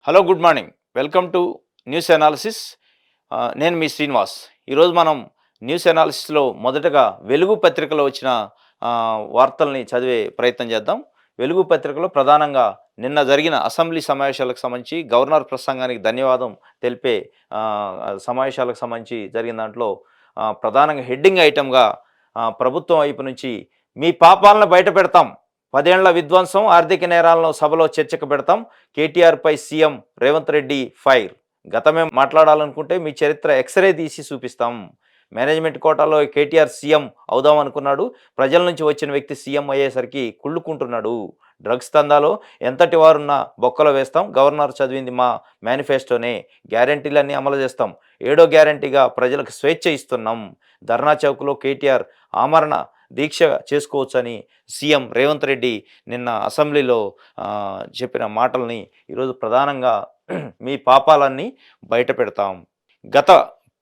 Hello, good morning. Welcome to news analysis. నేను మీ శ్రీనివాస్. ఈరోజు మనం న్యూస్ అనాలిసిస్‌లో మొదటగా వెలుగు పత్రికలో వచ్చిన వార్తల్ని చదివే ప్రయత్నం చేద్దాం. వెలుగు పత్రికలో ప్రధానంగా నిన్న జరిగిన అసెంబ్లీ సమావేశాలకు సంబంధించి గవర్నర్ ప్రసంగానికి ధన్యవాదం తెలిపే సమావేశాలకు సంబంధించి జరిగిన దాంట్లో ప్రధానంగా హెడ్డింగ్ ఐటెమ్‌గా ప్రభుత్వం వైపు నుంచి మీ పాపాలను బయటపెడతాం. 10 ఏళ్ల విధ్వంసం, ఆర్థిక నేరాలను సభలో చర్చకు పెడతాం. కేటీఆర్‌పై సీఎం రేవంత్ రెడ్డి ఫైర్. గతమే మాట్లాడాలనుకుంటే మీ చరిత్ర ఎక్స్‌రే తీసి చూపిస్తాం. మేనేజ్మెంట్ కోటాలో కేటీఆర్ సీఎం అవుదాం అనుకున్నాడు. ప్రజల నుంచి వచ్చిన వ్యక్తి సీఎం అయ్యేసరికి కుళ్ళుకుంటున్నాడు. డ్రగ్స్ దందాలో ఎంతటి వారున్నా బొక్కలో వేస్తాం. గవర్నర్ చదివింది మా మేనిఫెస్టోనే. గ్యారంటీలన్నీ అమలు చేస్తాం. ఏడో గ్యారంటీగా ప్రజలకు స్వేచ్ఛ ఇస్తున్నాం. ధర్నా చౌక్‌లో కేటీఆర్ ఆమరణ దీక్ష చేసుకోవచ్చని సీఎం రేవంత్ రెడ్డి నిన్న అసెంబ్లీలో చెప్పిన మాటల్ని ఈరోజు ప్రధానంగా మీ పాపాలన్నీ బయట పెడతాం. గత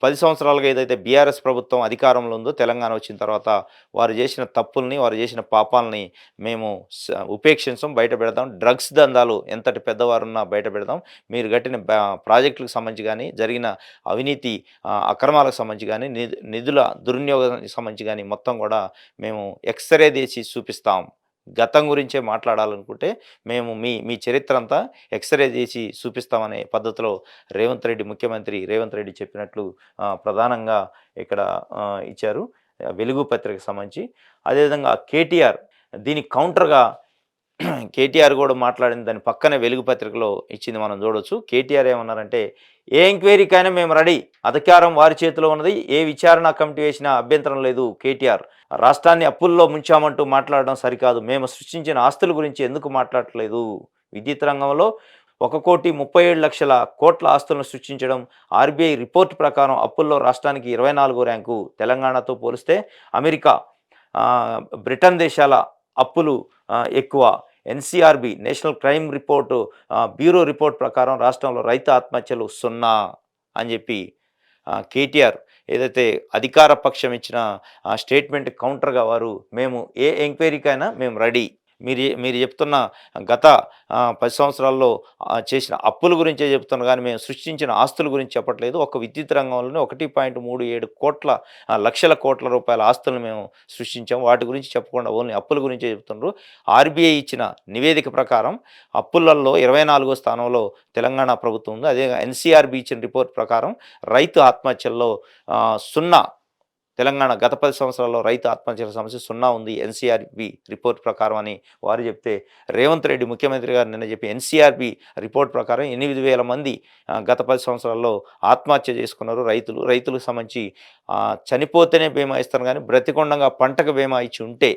10 సంవత్సరాలుగా ఏదైతే బీఆర్ఎస్ ప్రభుత్వం అధికారంలో ఉందో, తెలంగాణ వచ్చిన తర్వాత వారు చేసిన తప్పుల్ని, వారు చేసిన పాపాలని మేము ఉపేక్షించం, బయట పెడతాం. డ్రగ్స్ దందాలు ఎంతటి పెద్దవారున్నా బయట పెడతాం. మీరు కట్టిన ప్రాజెక్టులకు సంబంధించి కానీ, జరిగిన అవినీతి అక్రమాలకు సంబంధించి కానీ, నిధుల దుర్వినియోగానికి సంబంధించి కానీ మొత్తం కూడా మేము ఎక్స్‌రే తీసి చూపిస్తాం. గతం గురించే మాట్లాడాలనుకుంటే మేము మీ మీ చరిత్ర అంతా ఎక్స్‌రే చేసి చూపిస్తామనే పద్ధతిలో ముఖ్యమంత్రి రేవంత్ రెడ్డి చెప్పినట్లు ప్రధానంగా ఇక్కడ ఇచ్చారు. వెలుగు పత్రికకు సంబంధించి. అదేవిధంగా కేటీఆర్ దీనికి కౌంటర్‌గా కేటీఆర్ కూడా మాట్లాడింది దాని పక్కనే వెలుగు పత్రికలో ఇచ్చింది మనం చూడొచ్చు. కేటీఆర్ ఏమన్నారంటే, ఏ ఎంక్వైరీకైనా మేము రెడీ. అధికారం వారి చేతిలో ఉన్నది. ఏ విచారణ కమిటీ వేసినా అభ్యంతరం లేదు. కేటీఆర్ రాష్ట్రాన్ని అప్పుల్లో ముంచామంటూ మాట్లాడడం సరికాదు. మేము సృష్టించిన ఆస్తుల గురించి ఎందుకు మాట్లాడట్లేదు? విద్యుత్ రంగంలో 1,37,00,000 కోట్ల ఆస్తులను సృష్టించడం. ఆర్బీఐ రిపోర్ట్ ప్రకారం అప్పుల్లో రాష్ట్రానికి 24వ ర్యాంకు. తెలంగాణతో పోలిస్తే అమెరికా, బ్రిటన్ దేశాల అప్పులు ఎక్కువ. NCRB national crime bureau report ప్రకారం రాష్ట్రంలో రైతు ఆత్మహత్యలు 0 అని చెప్పి కేటీఆర్ ఏదైతే అధికార పక్షం ఇచ్చిన స్టేట్మెంట్ కౌంటర్గా వారు మేము ఏ ఎంక్వైరీకైనా మేము రెడీ. మీరు మీరు చెప్తున్న గత 10 సంవత్సరాల్లో చేసిన అప్పుల గురించే చెప్తున్నారు కానీ మేము సృష్టించిన ఆస్తుల గురించి చెప్పట్లేదు. ఒక విద్యుత్ రంగంలోనే 1.37 లక్షల కోట్ల రూపాయల ఆస్తులను మేము సృష్టించాం. వాటి గురించి చెప్పకుండా ఓన్లీ అప్పుల గురించే చెప్తున్నారు. ఆర్బీఐ ఇచ్చిన నివేదిక ప్రకారం అప్పులలో 24వ స్థానంలో తెలంగాణ ప్రభుత్వం ఉంది. అదే ఎన్సీఆర్బీ ఇచ్చిన రిపోర్ట్ ప్రకారం రైతు ఆత్మహత్యల్లో 0. తెలంగాణ గత 10 సంవత్సరాల్లో రైతు ఆత్మహత్యల సమస్య 0 ఉంది ఎన్సీఆర్బీ రిపోర్ట్ ప్రకారం అని వారు చెప్తే, రేవంత్ రెడ్డి ముఖ్యమంత్రి గారు నిన్న చెప్పి ఎన్సీఆర్బీ రిపోర్ట్ ప్రకారం 8,000 మంది గత 10 సంవత్సరాల్లో ఆత్మహత్య చేసుకున్నారు రైతులకు సంబంధించి చనిపోతేనే బీమా ఇస్తారు కానీ బ్రతికొండంగా పంటకు బీమా ఇచ్చి ఉంటే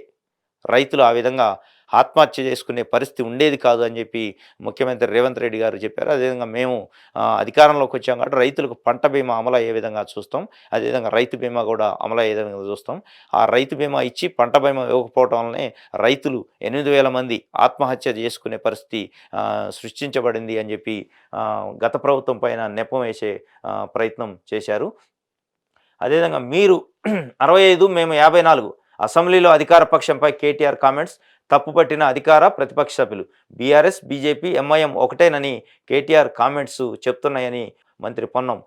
రైతులు ఆ విధంగా ఆత్మహత్య చేసుకునే పరిస్థితి ఉండేది కాదు అని చెప్పి ముఖ్యమంత్రి రేవంత్ రెడ్డి గారు చెప్పారు. అదేవిధంగా మేము అధికారంలోకి వచ్చాం కాబట్టి రైతులకు పంట బీమా అమలు అయ్యే విధంగా చూస్తాం. అదేవిధంగా రైతు బీమా కూడా అమలు అయ్యే విధంగా చూస్తాం. ఆ రైతు బీమా ఇచ్చి పంట బీమా ఇవ్వకపోవడం వల్లనే రైతులు 8,000 మంది ఆత్మహత్య చేసుకునే పరిస్థితి సృష్టించబడింది అని చెప్పి గత ప్రభుత్వం పైన నెపం వేసే ప్రయత్నం చేశారు. అదేవిధంగా మీరు 65 మేము 54 అసెంబ్లీలో అధికార పక్షంపై కేటీఆర్ కామెంట్స్. తప్పుపట్టిన అధికార ప్రతిపక్ష సభ్యులు. బీఆర్ఎస్, బీజేపీ, ఎంఐఎం ఒకటేనని కేటీఆర్ కామెంట్స్ చెప్తున్నాయని మంత్రి పొన్నం.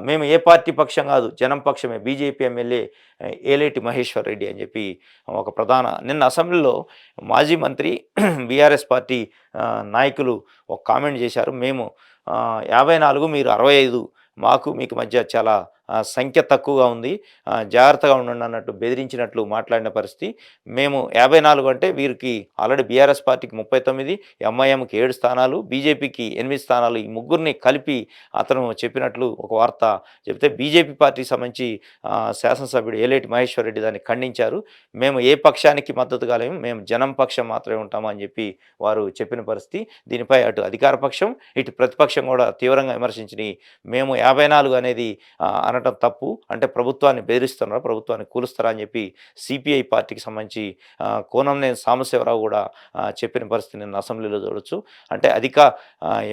మేము ఏ పార్టీ పక్షం కాదు, జనం పక్షమే. బీజేపీ ఎమ్మెల్యే ఏలేటి మహేశ్వర్ రెడ్డి అని చెప్పి నిన్న అసెంబ్లీలో మాజీ మంత్రి బీఆర్ఎస్ పార్టీ నాయకులు ఒక కామెంట్ చేశారు. మేము 54, మీరు 65, మాకు మీకు మధ్య చాలా సంఖ్య తక్కువగా ఉంది, జాగ్రత్తగా ఉండండి అన్నట్టు బెదిరించినట్లు మాట్లాడిన పరిస్థితి. మేము 54 అంటే వీరికి ఆల్రెడీ బీఆర్ఎస్ పార్టీకి 39, ఎంఐఎంకి 7 స్థానాలు, బీజేపీకి 8 స్థానాలు, ఈ ముగ్గురిని కలిపి అతను చెప్పినట్లు ఒక వార్త చెప్తే, బీజేపీ పార్టీకి సంబంధించి శాసనసభ్యుడు ఏలేటి మహేశ్వర్ రెడ్డి దాన్ని ఖండించారు. మేము ఏ పక్షానికి మద్దతుగా లేము, మేము జనం పక్షం మాత్రమే ఉంటాము అని చెప్పి వారు చెప్పిన పరిస్థితి. దీనిపై అటు అధికార పక్షం ఇటు ప్రతిపక్షం కూడా తీవ్రంగా విమర్శించినాయి. మేము 54 అనేది అనటం తప్పు, అంటే ప్రభుత్వాన్ని బెదిరిస్తున్నారు, ప్రభుత్వాన్ని కూలుస్తారా అని చెప్పి సిపిఐ పార్టీకి సంబంధించి కోనంనేని సాంబశివరావు కూడా చెప్పిన పరిస్థితి నిన్న అసెంబ్లీలో చూడొచ్చు. అంటే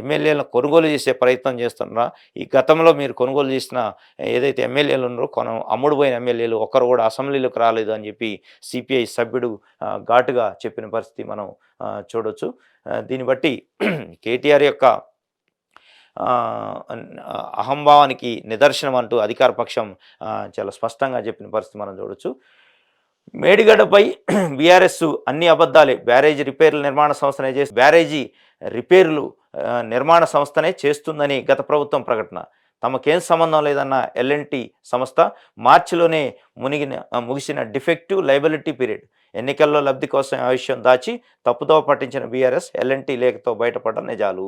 ఎమ్మెల్యేలను కొనుగోలు చేసే ప్రయత్నం చేస్తున్నారా? ఈ గతంలో మీరు కొనుగోలు చేసిన ఏదైతే ఎమ్మెల్యేలు ఉన్నారో అమ్ముడుపోయిన ఎమ్మెల్యేలు ఒక్కరు కూడా అసెంబ్లీలోకి రాలేదు అని చెప్పి సిపిఐ సభ్యుడు ఘాటుగా చెప్పిన పరిస్థితి మనం చూడొచ్చు. దీన్ని బట్టి కేటీఆర్ యొక్క అహంభావానికి నిదర్శనం అంటూ అధికార పక్షం చాలా స్పష్టంగా చెప్పిన పరిస్థితి మనం చూడొచ్చు. మేడిగడ్డపై బీఆర్ఎస్ అన్ని అబద్ధాలే, బ్యారేజీ రిపేర్ల నిర్మాణ సంస్థనే చేసి బ్యారేజీ రిపేర్లు నిర్మాణ సంస్థనే చేస్తుందని గత ప్రభుత్వం ప్రకటన. తమకేం సంబంధం లేదన్న ఎల్ఎన్టీ సంస్థ మార్చిలోనే ముగిసిన డిఫెక్టివ్ లైబిలిటీ పీరియడ్. ఎన్నికల్లో లబ్ధి కోసం ఆ విషయం దాచి తప్పుదోవ పట్టించిన బీఆర్ఎస్ ఎల్ఎన్టీ లేఖతో బయటపడ్డ నిజాలు.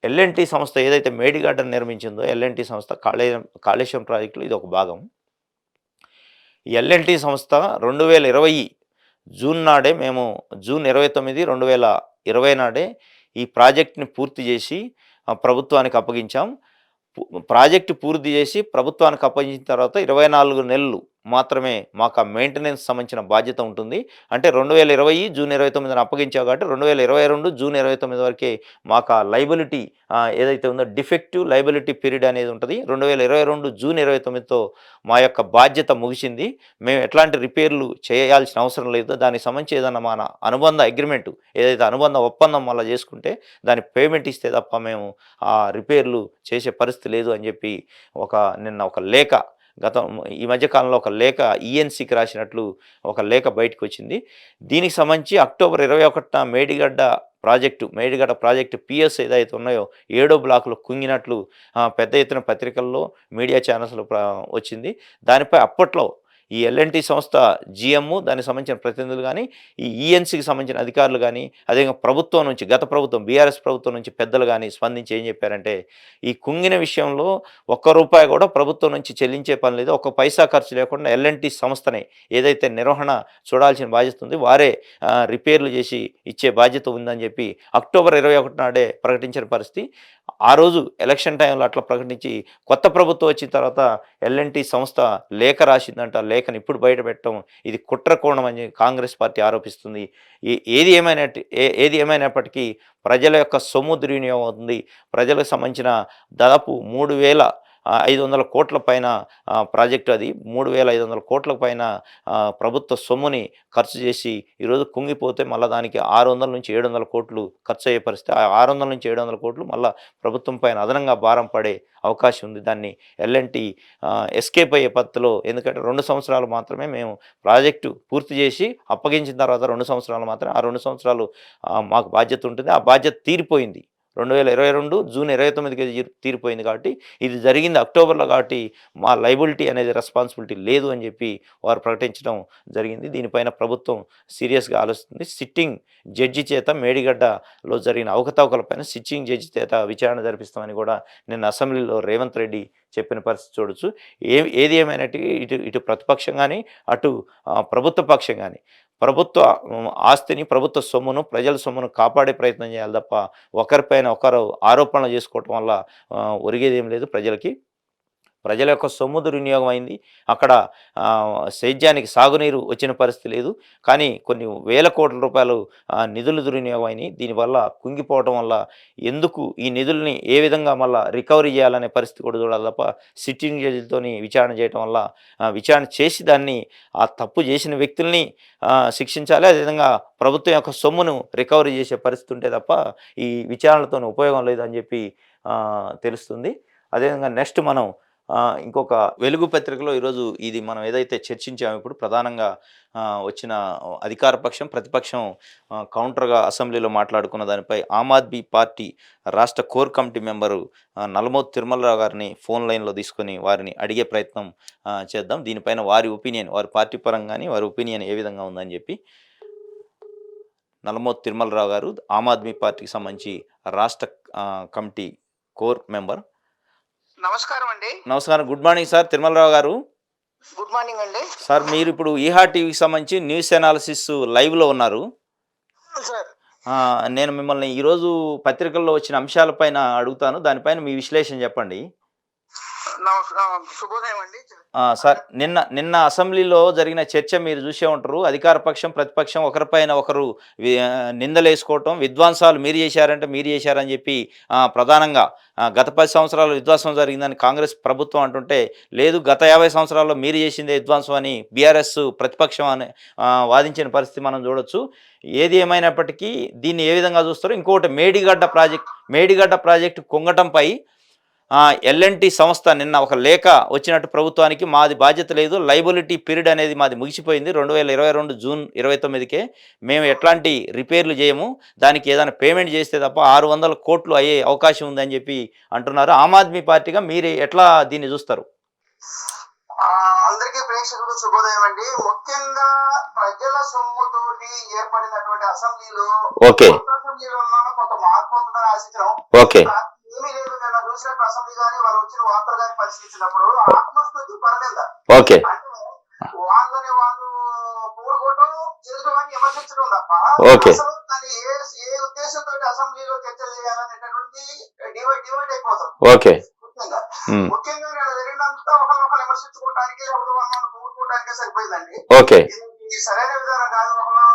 ఎల్ఎన్టీ సంస్థ ఏదైతే మేడిగడ్డను నిర్మించిందో ఎల్ఎన్టీ సంస్థ కాళేశ్వరం ప్రాజెక్టులో ఇది ఒక భాగం. ఎల్ఎన్టీ సంస్థ 2020 జూన్ నాడే జూన్ 29, 2020 నాడే ఈ ప్రాజెక్ట్ని పూర్తి చేసి ప్రభుత్వానికి అప్పగించాం. ప్రాజెక్టు పూర్తి చేసి ప్రభుత్వానికి అప్పగించిన తర్వాత 24 నెలలు మాత్రమే మాకు ఆ మెయింటెనెన్స్ సంబంధించిన బాధ్యత ఉంటుంది. అంటే 2020 జూన్ 29న అప్పగించావు కాబట్టి 2022 జూన్ 29 వరకే మాకు ఆ లైబిలిటీ ఏదైతే ఉందో డిఫెక్టివ్ లైబిలిటీ పీరియడ్ అనేది ఉంటుంది. 2022 జూన్ 29తో మా యొక్క బాధ్యత ముగిసింది. మేము ఎట్లాంటి రిపేర్లు చేయాల్సిన అవసరం లేదు. దానికి సంబంధించి ఏదన్నా మన అనుబంధ అగ్రిమెంటు ఏదైతే అనుబంధ ఒప్పందం మళ్ళీ చేసుకుంటే దానికి పేమెంట్ ఇస్తే తప్ప మేము ఆ రిపేర్లు చేసే పరిస్థితి లేదు అని చెప్పి నిన్న ఒక లేఖ ఈ మధ్యకాలంలో ఒక లేఖ ఈఎన్సీకి రాసినట్లు ఒక లేఖ బయటకు వచ్చింది. దీనికి సంబంధించి అక్టోబర్ 21న మేడిగడ్డ ప్రాజెక్టు పిఎస్ ఏదైతే ఉన్నాయో 7వ బ్లాకులో కుంగినట్లు పెద్ద ఎత్తున పత్రికల్లో మీడియా ఛానల్స్లో వచ్చింది. దానిపై అప్పట్లో ఈ ఎల్ఎన్టీ సంస్థ జిఎం దానికి సంబంధించిన ప్రతినిధులు కానీ ఈ ఈఎన్సీకి సంబంధించిన అధికారులు కానీ అదేవిధంగా ప్రభుత్వం నుంచి గత ప్రభుత్వం బీఆర్ఎస్ ప్రభుత్వం నుంచి పెద్దలు కానీ స్పందించి ఏం చెప్పారంటే ఈ కుంగిన విషయంలో ₹1 కూడా ప్రభుత్వం నుంచి చెల్లించే పని లేదు. ఒక్క పైసా ఖర్చు లేకుండా ఎల్ఎన్టీ సంస్థనే ఏదైతే నిర్వహణ చూడాల్సిన బాధ్యత ఉంది వారే రిపేర్లు చేసి ఇచ్చే బాధ్యత ఉందని చెప్పి అక్టోబర్ 21 నాడే ప్రకటించిన పరిస్థితి. ఆ రోజు ఎలక్షన్ టైంలో అట్లా ప్రకటించి కొత్త ప్రభుత్వం వచ్చిన తర్వాత ఎల్ఎన్టీ సంస్థ లేఖ రాసిందంట. లేఖను ఇప్పుడు బయట పెట్టడం ఇది కుట్ర కోణం అని కాంగ్రెస్ పార్టీ ఆరోపిస్తుంది. ఏది ఏమైనప్పటికీ ప్రజల యొక్క సొమ్ము దుర్వినియోగం అవుతుంది. ప్రజలకు సంబంధించిన దాదాపు 3,500 కోట్ల పైన ప్రాజెక్టు అది 3,500 కోట్ల పైన ప్రభుత్వ సొమ్ముని ఖర్చు చేసి ఈరోజు కుంగిపోతే మళ్ళీ దానికి 600 నుంచి 700 కోట్లు ఖర్చు అయ్యే పరిస్థితి. 600 నుంచి 700 కోట్లు మళ్ళీ ప్రభుత్వం పైన అదనంగా భారం పడే అవకాశం ఉంది. దాన్ని ఎల్ఎన్టీ ఎస్కేప్ అయ్యే పద్ధతిలో, ఎందుకంటే 2 సంవత్సరాలు మాత్రమే మేము ప్రాజెక్టు పూర్తి చేసి అప్పగించిన తర్వాత 2 సంవత్సరాలు మాత్రమే ఆ 2 సంవత్సరాలు మాకు బాధ్యత ఉంటుంది. ఆ బాధ్యత తీరిపోయింది. 2022 జూన్ 29కి తీరిపోయింది కాబట్టి ఇది జరిగింది అక్టోబర్లో కాబట్టి మా లైబిలిటీ అనేది రెస్పాన్సిబిలిటీ లేదు అని చెప్పి వారు ప్రకటించడం జరిగింది. దీనిపైన ప్రభుత్వం సీరియస్గా ఆలోచిస్తుంది. సిట్టింగ్ జడ్జి చేత మేడిగడ్డలో జరిగిన అవకతవకలపైన సిట్టింగ్ జడ్జి చేత విచారణ జరిపిస్తామని కూడా నిన్న అసెంబ్లీలో రేవంత్ రెడ్డి చెప్పిన పరిస్థితి చూడొచ్చు. ఏది ఏమైనట్టు ఇటు ప్రతిపక్షం కానీ అటు ప్రభుత్వ పక్షం కానీ ప్రభుత్వ ఆస్తిని ప్రభుత్వ సొమ్మును ప్రజల సొమ్మును కాపాడే ప్రయత్నం చేయాలి తప్ప ఒకరిపైన ఒకరు ఆరోపణలు చేసుకోవటం వల్ల ఒరిగేదేం లేదు. ప్రజల యొక్క సొమ్ము దుర్వినియోగం అయింది. అక్కడ సేద్యానికి సాగునీరు వచ్చిన పరిస్థితి లేదు. కానీ కొన్ని వేల కోట్ల రూపాయలు నిధులు దుర్వినియోగం అయినాయి. దీనివల్ల కుంగిపోవడం వల్ల ఎందుకు ఈ నిధుల్ని ఏ విధంగా మళ్ళీ రికవరీ చేయాలనే పరిస్థితి కూడా చూడాలి తప్ప సిట్టింగ్ జడ్జిలతో విచారణ చేయడం వల్ల విచారణ చేసి దాన్ని ఆ తప్పు చేసిన వ్యక్తుల్ని శిక్షించాలి. అదేవిధంగా ప్రభుత్వం యొక్క సొమ్మును రికవరీ చేసే పరిస్థితి ఉంటే తప్ప ఈ విచారణలతో ఉపయోగం లేదని చెప్పి తెలుస్తుంది. అదేవిధంగా నెక్స్ట్ మనం ఇంకొక వెలుగు పత్రికలో ఈరోజు ఇది మనం ఏదైతే చర్చించామో ఇప్పుడు ప్రధానంగా వచ్చిన అధికార పక్షం ప్రతిపక్షం కౌంటర్గా అసెంబ్లీలో మాట్లాడుకున్న దానిపై ఆమ్ ఆద్మీ పార్టీ రాష్ట్ర core committee member Nallamothu Tirumalarao గారిని ఫోన్ లైన్లో తీసుకొని వారిని అడిగే ప్రయత్నం చేద్దాం. దీనిపైన వారి ఒపీనియన్, వారి పార్టీ పరంగానే వారి ఒపీనియన్ ఏ విధంగా ఉందని చెప్పి. నల్లమోతు తిరుమలరావు గారు ఆమ్ ఆద్మీ పార్టీకి సంబంధించి రాష్ట్ర కమిటీ కోర్ మెంబర్. నమస్కారం అండి. నమస్కారం, గుడ్ మార్నింగ్ సార్ తిరుమలరావు గారు. గుడ్ మార్నింగ్ అండి. సార్ మీరు ఇప్పుడు ఈహా టీవీకి సంబంధించి న్యూస్ అనాలిసిస్ లైవ్లో ఉన్నారు సార్. నేను మిమ్మల్ని ఈరోజు పత్రికల్లో వచ్చిన అంశాలపైన అడుగుతాను, దానిపైన మీ విశ్లేషణ చెప్పండి. శుభోదయం అండి సార్, నిన్న అసెంబ్లీలో జరిగిన చర్చ మీరు చూసే ఉంటారు. అధికార పక్షం ప్రతిపక్షం ఒకరిపైన ఒకరు నిందలేసుకోవటం, విధ్వంసాలు మీరు చేశారంటే మీరు చేశారని చెప్పి ప్రధానంగా గత 10 సంవత్సరాలు విధ్వంసం జరిగిందని కాంగ్రెస్ ప్రభుత్వం అంటుంటే, లేదు గత 50 సంవత్సరాల్లో మీరు చేసిందే విధ్వంసం అని బీఆర్ఎస్ ప్రతిపక్షం అని వాదించిన పరిస్థితి మనం చూడొచ్చు. ఏది ఏమైనప్పటికీ దీన్ని ఏ విధంగా చూస్తారో, ఇంకొకటి మేడిగడ్డ ప్రాజెక్టు కుంగటంపై ఎల్ఎన్టీ సంస్థ నిన్న ఒక లేఖ వచ్చినట్టు ప్రభుత్వానికి, మాది బాధ్యత లేదు, లైబిలిటీ పీరియడ్ అనేది మాది ముగిసిపోయింది 2022 జూన్ 29కే, మేము ఎట్లాంటి రిపేర్లు చేయము, దానికి ఏదైనా పేమెంట్ చేస్తే తప్ప 600 కోట్లు అయ్యే అవకాశం ఉందని చెప్పి అంటున్నారు. ఆమ్ ఆద్మీ పార్టీగా మీరు ఎట్లా దీన్ని చూస్తారు? అందరికీ ప్రేక్షకులు శుభోదయం అండి. ముఖ్యంగా ప్రజల సొమ్ముతోటి ఏర్పడినటువంటి అసెంబ్లీలో కొంత మార్పు అవుతుందని ఆశించడం. ఓకే, ఏమీ లేదు. నిన్న చూసినట్టు అసెంబ్లీ కానీ వాళ్ళు వచ్చిన వార్తలు కానీ పరిశీలించినప్పుడు ఆత్మస్థుతి పడలేదా ఓకే, అంటే వాళ్ళని వాళ్ళు కూడుకోవటం, ఎదుటివాడిని విమర్శించడం తప్ప ఓకే, అసలు దాన్ని ఏ ఉద్దేశంతో అసెంబ్లీలో చర్చలు చేయాలనేటటువంటి డివైడ్ అయిపోతుంది. ఓకే, ముఖ్యంగా నేను జరిగినంతా ఒకరు విమర్శించుకోవడానికి, ఒకరు వాళ్ళని కూడుకోవడానికే సరిపోయిందండి. ఓకే, ఇది సరైన విధానం కాదు. ఒకరు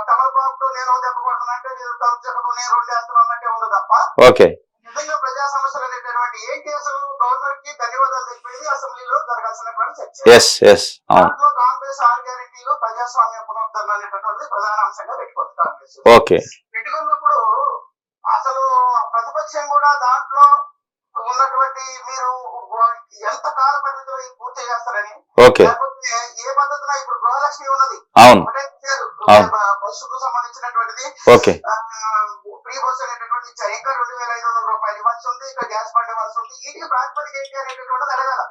తమలపాకుతో నేను దెబ్బ కొడుతున్నట్టే, తలుచకతో నేను రెండు వేస్తాను అన్నట్టే ఉంది తప్ప ఓకే, నిజంగా ప్రజా సమస్యలు అనేటటువంటి ఏంటి అసలు గవర్నర్ కి ధన్యవాదాలు తెలిపేది అసెంబ్లీలో జరగాల్సినటువంటి చర్చ. దాంట్లో కాంగ్రెస్ 6 గ్యారెంటీలు ప్రజాస్వామ్య పునరుద్ధరణ అనేటటువంటిది ప్రధాన అంశంగా పెట్టుకోవచ్చు. కాంగ్రెస్ పెట్టుకున్నప్పుడు అసలు ప్రతిపక్షం కూడా దాంట్లో ఉన్నటువంటి మీరు ఎంత కాల పరిమితిలో ఇది పూర్తి చేస్తారని, లేకపోతే ఏ పద్ధతిన ఇప్పుడు గృహలక్ష్మి ఉన్నది, బస్సుకు సంబంధించినటువంటిది ఫ్రీ బస్సు అనేటటువంటి ఇచ్చారు. ఇంకా 2500 రూపాయలు ఇవ్వాల్సి ఉంది, ఇంకా గ్యాస్ బండ్ ఇవ్వాల్సి ఉంది. వీటికి ప్రాతిపదిక ఏంటి అనేటటువంటిది అడగాల.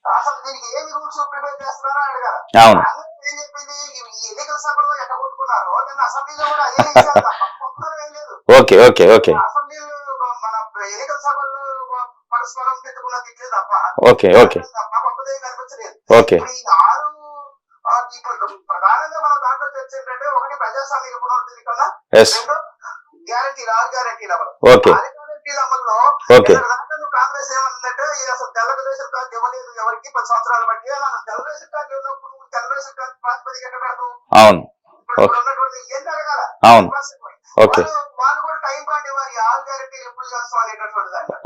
అసలు దీనికి ఏమి రూల్స్ ప్రిపేర్ చేస్తున్నారో అడగాల. ఏం చెప్పింది, ఈ ఎన్నికల సభలో ఎట్ట కొట్టుకున్నారో నిన్న అసెంబ్లీలో కూడా అదే విషయాలు తప్ప కొత్తగా ఏం లేదు. అసెంబ్లీలో మన ఎన్నికల సభల్లో పరస్పరం తిట్టుకున్న తిట్లే తప్ప కొత్తదేం కనిపించలేదు. ఈ 6 ఇప్పుడు ప్రధానంగా మనం దాంట్లో చర్చ ఏంటంటే, ఒకటి ప్రజాస్వామిక పునరుద్ధరణ, రెండు గ్యారెంటీలు, 6 గ్యారెంటీల అమలు. 6 గ్యారెంటీల అమల్లో కాంగ్రెస్ ఏమన్నట్టు అసలు తెల్ల రేషన్ కార్డు ఇవ్వలేదు ఎవరికి 10 సంవత్సరాలు బట్టి. తెల్ల రేషన్ కార్డు ఉన్నప్పుడు నువ్వు తెల్ల రేషన్ కార్డు ప్రాతిపదిక ఎట్ట పెడతావు? ఇప్పుడు ఉన్నటువంటి ఏం అడగాల. వాళ్ళు కూడా టైం పాయింట్ ఇవ్వాలి. 6 గ్యారెంటీలు ఎప్పుడు చేస్తాం అనేటటువంటి దాంట్లో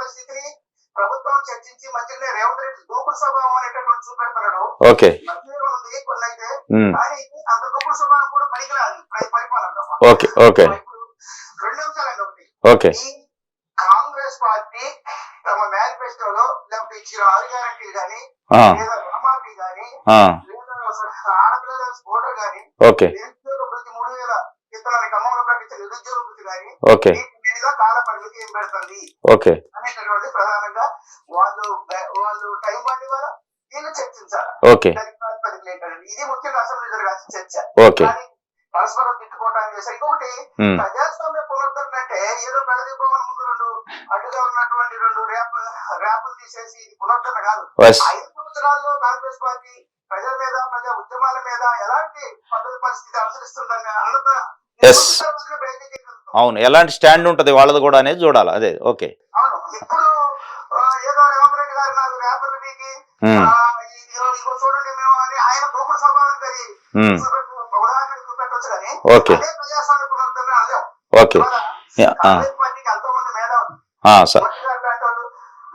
పరిస్థితిని ప్రభుత్వం చర్చించి మధ్యలో రేవంత్ రెడ్డి దూకుడు స్వభావం అనేటటువంటి చూపెడతాడు. మధ్యలో ఉంది కొన్ని అయితే, కానీ అంత దూకుడు స్వభావం కూడా పనికిరాదు పరిపాలనలో. ఇప్పుడు 2 అంశాలండి. ఒకటి, ఈ కాంగ్రెస్ పార్టీ తమ మేనిఫెస్టోలో లేకపోతే ఇచ్చిన 6 గ్యారెంటీలు గానీ, లేదా రుణమాఫీ గానీ, లేదా ఆడపిల్లల స్కూటర్ గానీ, నిరుద్యోగ వృత్తి 3000 విత్తనానికి అమ్మకంగా ప్రకటించిన నిరుద్యోగ వృత్తి గానీ, వీటి మీద కాల పరిమితి ఏం పెడుతుంది అనేటటువంటి ప్రధానంగా వాళ్ళు టైం బండి ద్వారా వీళ్ళు చర్చించాలి. దానికి ప్రాతిపదికలు ఏంటంటే ఇది ముఖ్యంగా అసెంబ్లీ జరగాల్సిన చర్చ. కానీ పరస్పరం తిట్టుకోవటానికి చేశారు. ఇంకొకటి, ప్రజాస్వామ్య పునరుద్ధరణ అంటే ఏదో ప్రగతి భవన్ ముందు 2 అడ్డుగా ఉన్నటువంటి 2 ర్యాపులు తీసేసి ఇది పునరుద్ధరణ కాదు. 5 సంవత్సరాల్లో కాంగ్రెస్ పార్టీ ప్రజల మీద, ప్రజా ఉద్యమాల మీద ఎలాంటి పద్ధతి పరిస్థితి అనుసరిస్తుందని అన్నత అవును, ఎలాంటి స్టాండ్ ఉంటది వాళ్ళది కూడా అనేది చూడాలి. అదే ఓకే. అవును, ఇప్పుడు ఏదో రేవంత్ రెడ్డి గారు నాకు ర్యాపర్లు పీకి ఇంకో చూడండి మేము అని ఆయన దూకుడు స్వభావానికి అది ఉదాహరణ చూపెట్టవచ్చు. కానీ అదే ప్రజాస్వామ్య పునరుద్ధరణ అనలేం. కాంగ్రెస్ పార్టీకి ఎంతో మంది మేధావులు, లాంటి వాళ్ళు,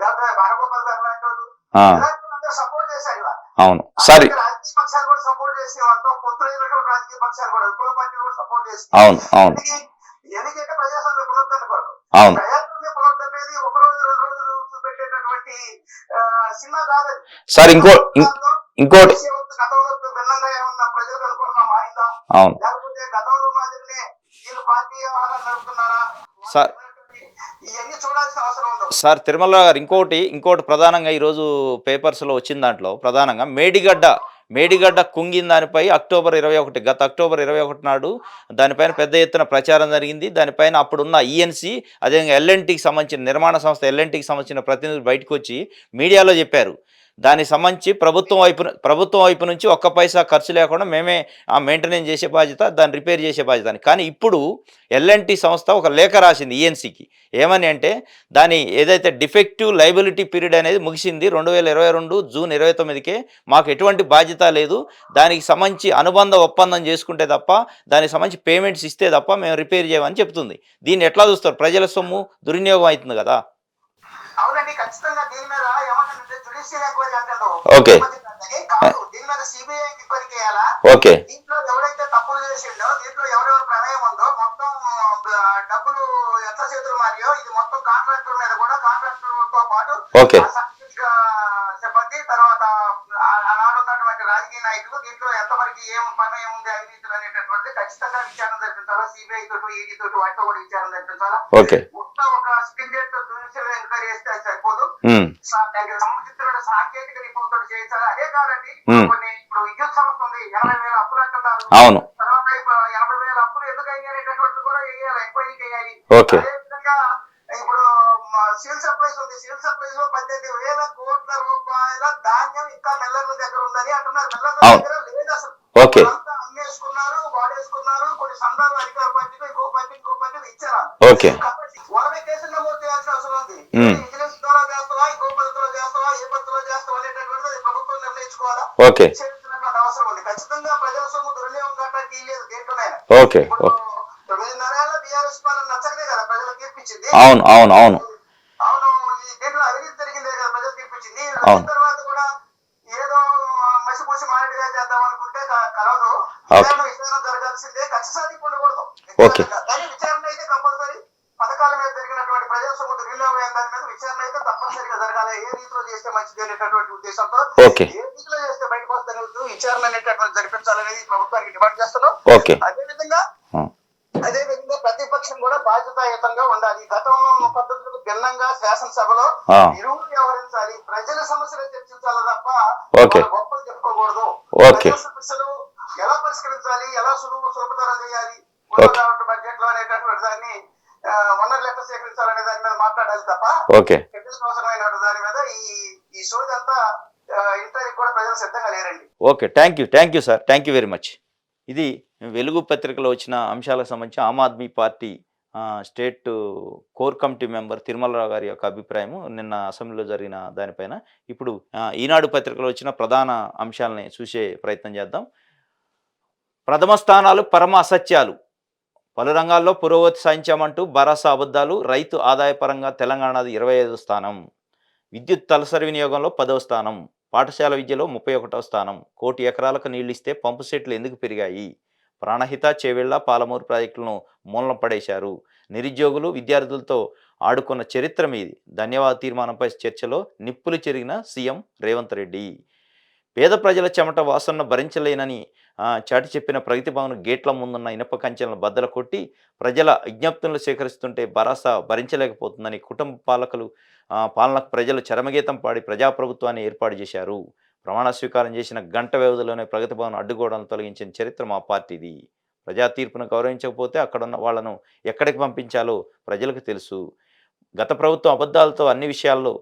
లేకపోతే బాలగోపాల్ గారు లాంటి వాళ్ళు, అందరూ సపోర్ట్ చేశారు. రాజకీయ పక్షాలు కూడా సపోర్ట్ చేసి, వాళ్ళతో పొత్తులైనటువంటి రాజకీయ పక్షాలు కూడా, కుల పార్టీలు కూడా సపోర్ట్ చేసి, ఎందుకంటే ప్రజాస్వామ్య పునరుద్ధరణ కొరకు. ప్రజాస్వామ్య పునరుద్ధరణ అనేది 1 రోజు 2 రోజులు చూపెట్టేటటువంటి సినిమా కాదండి. ఇంకోటి, గతంలో భిన్నంగా ఏమన్నా ప్రజలకు అనుకూలంగా మారిందా, లేకపోతే గతంలో మాదిరినే వీళ్ళు పార్టీ వ్యవహారాలు నడుపుతున్నారా, ఇవన్నీ చూడాల్సిన అవసరం ఉంది. సార్ తిరుమల గారు, ఇంకోటి ప్రధానంగా ఈరోజు పేపర్స్లో వచ్చిన దాంట్లో ప్రధానంగా మేడిగడ్డ కుంగిన దానిపై గత అక్టోబర్ 21 నాడు దానిపైన పెద్ద ఎత్తున ప్రచారం జరిగింది. దానిపైన అప్పుడున్న ఈఎన్సీ, అదేవిధంగా ఎల్ఎన్టీకి సంబంధించిన నిర్మాణ సంస్థ ఎల్ఎన్టీకి సంబంధించిన ప్రతినిధులు బయటకు వచ్చి మీడియాలో చెప్పారు, దానికి సంబంధించి ప్రభుత్వం వైపు నుంచి ఒక్క పైసా ఖర్చు లేకుండా మేమే మెయింటెనెన్స్ చేసే బాధ్యత, దాన్ని రిపేర్ చేసే బాధ్యత అని. కానీ ఇప్పుడు ఎల్ఎన్టీ సంస్థ ఒక లేఖ రాసింది ఈఎన్సీకి. ఏమని అంటే దాని ఏదైతే డిఫెక్టివ్ లైబిలిటీ పీరియడ్ అనేది ముగిసింది 2022 జూన్ 29కే, మాకు ఎటువంటి బాధ్యత లేదు, దానికి సంబంధించి అనుబంధ ఒప్పందం చేసుకుంటే తప్ప, దానికి సంబంధించి పేమెంట్స్ ఇస్తే తప్ప మేము రిపేర్ చేయమని చెప్తుంది. దీన్ని ఎట్లా చూస్తారు? ప్రజల సొమ్ము దుర్వినియోగం అవుతుంది కదా. అవునండి, ఖచ్చితంగా దీని మీద ఏమంటారంటే జ్యుడిషియల్ ఎంక్వైరీ అంటారు. ఓకే కాదు, దీని మీద సిబిఐ ఎంక్వైరీ చేయాలా? ఓకే దీంట్లో ఎవరైతే తప్పులు చేసిండో, దీంట్లో ఎవరెవరు ప్రమేయం ఉందో, మొత్తం డబ్బులు ఎట్లా చేతులు మారియో, ఇది మొత్తం కాంట్రాక్టర్ మీద కూడా, కాంట్రాక్టర్ తో పాటు ఓకే సాంకేతిక సిబ్బంది, తర్వాత ఆనాడు ఉన్నటువంటి రాజకీయ నాయకులు, దీంట్లో ఎంతవరకు ఏం ప్రమేయం ఉంది అవినీతులు అనేటటువంటి ఖచ్చితంగా విచారణ జరిపించాలా. సిబిఐ తోటి, ఈడీ తోటి, వాటితో కూడా విచారణ జరిపించాలా. ఓకే ఒక స్టింజెంట్ జ్యుడిషియల్ ఎంక్వైరీ చేస్తే సరిపోదు, సంబంధించిన సాంకేతిక నిపుణులతో చేయించాలి. అదే కాదండి, కొన్ని ఇప్పుడు విద్యుత్ సంస్థ ఉంది, 80,000 అప్పులు అంటున్నారు. అవును. తర్వాత ఇప్పుడు 80,000 అప్పులు ఎందుకు అయ్యారనేటటువంటి కూడా వేయాలి, ఎంక్వైరీ చేయాలి. ఓకే. అదే విధంగా ఇప్పుడు సివిల్ సప్లైస్ ఉంది, సివిల్ సప్లైస్ లో 18,000 కోట్ల రూపాయల ధాన్యం ఇంకా మిల్లర్ల దగ్గర ఉందని అంటున్నారు. మిల్లర్ల దగ్గర లేదు అసలు. ఓకే. అమ్మేసుకున్నారు, వాడేసుకున్నారు. కొన్ని సంఘాలు అధికార పార్టీకి, ఇంకో పార్టీకి ఇచ్చారా? ఓకే. వాళ్ళే కేసులు నమోదు చేయాల్సిన అవసరం ఉంది. విజిలెన్స్ ద్వారా చేస్తావా, ఇంకో పద్ధతిలో చేస్తావా, ఏ పద్ధతిలో చేస్తావా అనేటటువంటిది ప్రభుత్వం నిర్ణయించుకోవాలా. ఓకే. చేయాల్సినటువంటి అవసరం ఉంది. ఖచ్చితంగా ప్రజల సొమ్ము దుర్వినియోగం కావడానికి లేదు దేంట్లోనైనా. ఓకే. 9.5 ఏళ్ల బీఆర్ఎస్ పాలన నచ్చకనే కదా ప్రజలు తీర్పిచ్చింది. అవును అవును అవును అవును, ఈ దీంట్లో అవినీతి జరిగిందే కదా ప్రజలు తీర్పిచ్చింది. వచ్చిన తర్వాత కూడా ఏదో మసిపూసి మారేడుగా చేద్దాం అనుకుంటే కలవదు. విచారణ జరగాల్సిందే, కక్ష సాధింపు ఉండకూడదు. కానీ విచారణ అయితే కంపల్సరీ, పథకాల మీద జరిగినటువంటి ప్రజల సొమ్ము దుర్వినియోగం అయిన దాని మీద విచారణ అయితే తప్పనిసరిగా జరగాలి. ఏ రీతిలో చేస్తే మంచిది అనేటటువంటి ఉద్దేశంతో, ఏ రీతిలో చేస్తే బయటకు వస్తే విచారణ అనేటటువంటి జరిపించాలనేది ప్రభుత్వానికి డిమాండ్ చేస్తున్నాం. అదేవిధంగా ప్రతిపక్షం కూడా బాధ్యతాయుతంగా ఉండాలి. గతం పద్ధతులకు భిన్నంగా శాసనసభలో ఇరువురు వ్యవహరించాలి. ప్రజల సమస్యలు చర్చించాలి తప్ప గొప్పలు చెప్పుకోకూడదు. ప్రజల సమస్యలు ఎలా పరిష్కరించాలి, ఎలా సులభతరం చేయాలి, బడ్జెట్ లో అనేటటువంటి దాన్ని వనరులు ఎట్లా సేకరించాలనే దాని మీద మాట్లాడాలి తప్ప ప్రజలకు అవసరమైన దాని మీద ఈ సోది అంతా ఇంటర్వ్యూ కూడా ప్రజలు సిద్ధంగా లేరండి. Okay, thank you sir, thank you very much. ఇది వెలుగు పత్రికలో వచ్చిన అంశాలకు సంబంధించి Aam Aadmi Party state core committee member Tirumalarao గారి యొక్క అభిప్రాయము నిన్న అసెంబ్లీలో జరిగిన దానిపైన. ఇప్పుడు ఈనాడు పత్రికలో వచ్చిన ప్రధాన అంశాలని చూసే ప్రయత్నం చేద్దాం. ప్రథమ స్థానాలు పరమ అసత్యాలు, పలు రంగాల్లో పురోగతి సాధించామంటూ భరోసా అబద్ధాలు, రైతు ఆదాయపరంగా తెలంగాణది 25వ స్థానం, విద్యుత్ తలసరి వినియోగంలో 10వ స్థానం, పాఠశాల విద్యలో 31వ స్థానం, 1 కోటి ఎకరాలకు నీళ్లిస్తే పంపు సెట్లు ఎందుకు పెరిగాయి, ప్రాణహిత, చేవెళ్ల, పాలమూరు ప్రాజెక్టులను మూలన పడేశారు, నిరుద్యోగులు విద్యార్థులతో ఆడుకున్న చరిత్ర మీది, ధన్యవాద తీర్మానంపై చర్చలో నిప్పులు చెరిగిన సీఎం రేవంత్ రెడ్డి, పేద ప్రజల చెమట వాసన భరించలేనని చాటి చెప్పిన ప్రగతి భవన్ గేట్ల ముందున్న ఇనప కంచెలను బద్దలు కొట్టి ప్రజల విజ్ఞప్తులను సేకరిస్తుంటే భరోసా భరించలేకపోతుందని కుటుంబ పాలనకు ప్రజలు చరమగీతం పాడి ప్రజాప్రభుత్వాన్ని ఏర్పాటు చేశారు. ప్రమాణ స్వీకారం చేసిన గంట వ్యవధిలోనే ప్రగతి భవన్ అడ్డుగోడలను తొలగించిన చరిత్ర మా పార్టీది. ప్రజా తీర్పును గౌరవించకపోతే అక్కడున్న వాళ్లను ఎక్కడికి పంపించాలో ప్రజలకు తెలుసు. గత ప్రభుత్వం అబద్ధాలతో అన్ని విషయాల్లో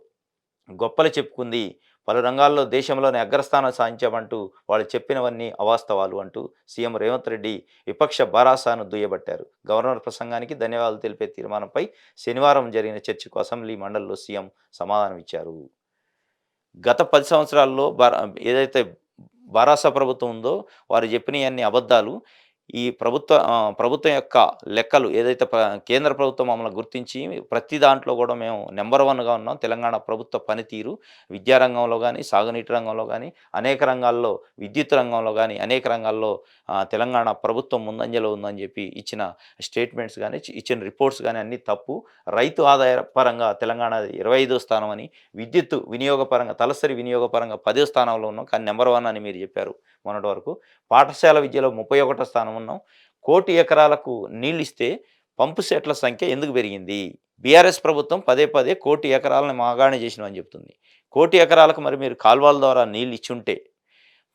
గొప్పలు చెప్పుకుంది. పలు రంగాల్లో దేశంలోని అగ్రస్థానం సాధించామంటూ వాళ్ళు చెప్పినవన్నీ అవాస్తవాలు అంటూ సీఎం రేవంత్ రెడ్డి విపక్ష భరోసాను దుయ్యబట్టారు. గవర్నర్ ప్రసంగానికి ధన్యవాదాలు తెలిపే తీర్మానంపై శనివారం జరిగిన చర్చకు అసెంబ్లీ మండలిలో సీఎం సమాధానం ఇచ్చారు. గత 10 సంవత్సరాల్లో ఏదైతే భరోసా ప్రభుత్వం ఉందో వారు చెప్పినవన్నీ అబద్ధాలు. ఈ ప్రభుత్వం యొక్క లెక్కలు ఏదైతే కేంద్ర ప్రభుత్వం మమ్మల్ని గుర్తించి ప్రతి దాంట్లో కూడా మేము నెంబర్ 1గా ఉన్నాం. తెలంగాణ ప్రభుత్వ పనితీరు విద్యారంగంలో కానీ, సాగునీటి రంగంలో కానీ, అనేక రంగాల్లో, విద్యుత్ రంగంలో కానీ అనేక రంగాల్లో తెలంగాణ ప్రభుత్వం ముందంజలో ఉందని చెప్పి ఇచ్చిన స్టేట్మెంట్స్ కానీ, ఇచ్చిన రిపోర్ట్స్ కానీ అన్నీ తప్పు. రైతు ఆదాయ పరంగా తెలంగాణ 25వ స్థానం అని, విద్యుత్ వినియోగపరంగా తలసరి వినియోగపరంగా 10వ స్థానంలో ఉన్నాం, కానీ నెంబర్ 1 అని మీరు చెప్పారు మొన్నటి వరకు. పాఠశాల విద్యలో 31వ స్థానం ఉన్నాం. 1 కోటి ఎకరాలకు నీళ్ళు ఇస్తే పంపు సెట్ల సంఖ్య ఎందుకు పెరిగింది? బీఆర్ఎస్ ప్రభుత్వం పదే 1 కోటి ఎకరాలను మాగాణి చేసినామని చెప్తుంది. 1 కోటి ఎకరాలకు మరి మీరు కాల్వల ద్వారా నీళ్ళు ఇచ్చుంటే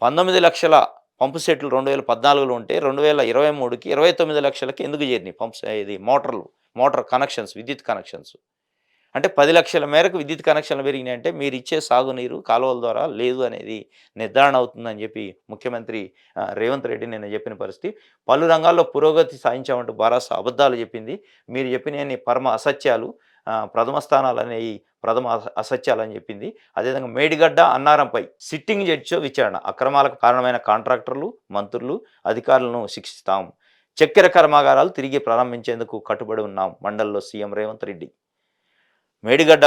19 లక్షల పంపు సెట్లు 2014లో ఉంటే 2023కి 29 లక్షలకి ఎందుకు చేరినాయి ఇది మోటార్ కనెక్షన్స్, విద్యుత్ కనెక్షన్స్? అంటే 10,00,000 మేరకు విద్యుత్ కనెక్షన్లు పెరిగినాయంటే మీరిచ్చే సాగునీరు కాలువల ద్వారా లేదు అనేది నిర్ధారణ అవుతుందని చెప్పి ముఖ్యమంత్రి రేవంత్ రెడ్డి నిన్న చెప్పిన పరిస్థితి. పలు రంగాల్లో పురోగతి సాధించామంటూ భరాసా అబద్ధాలు చెప్పింది. మీరు చెప్పినయన్ని పరమ అసత్యాలు. ప్రథమ స్థానాలనేయి ప్రథమ అసత్యాలని చెప్పింది. అదేవిధంగా మేడిగడ్డ, అన్నారంపై సిట్టింగ్ జడ్జితో విచారణ. అక్రమాలకు కారణమైన కాంట్రాక్టర్లు, మంత్రులు, అధికారులను శిక్షిస్తాం. చక్కెర కర్మాగారాలు తిరిగి ప్రారంభించేందుకు కట్టుబడి ఉన్నాం. మండలిలో సీఎం రేవంత్ రెడ్డి. మేడిగడ్డ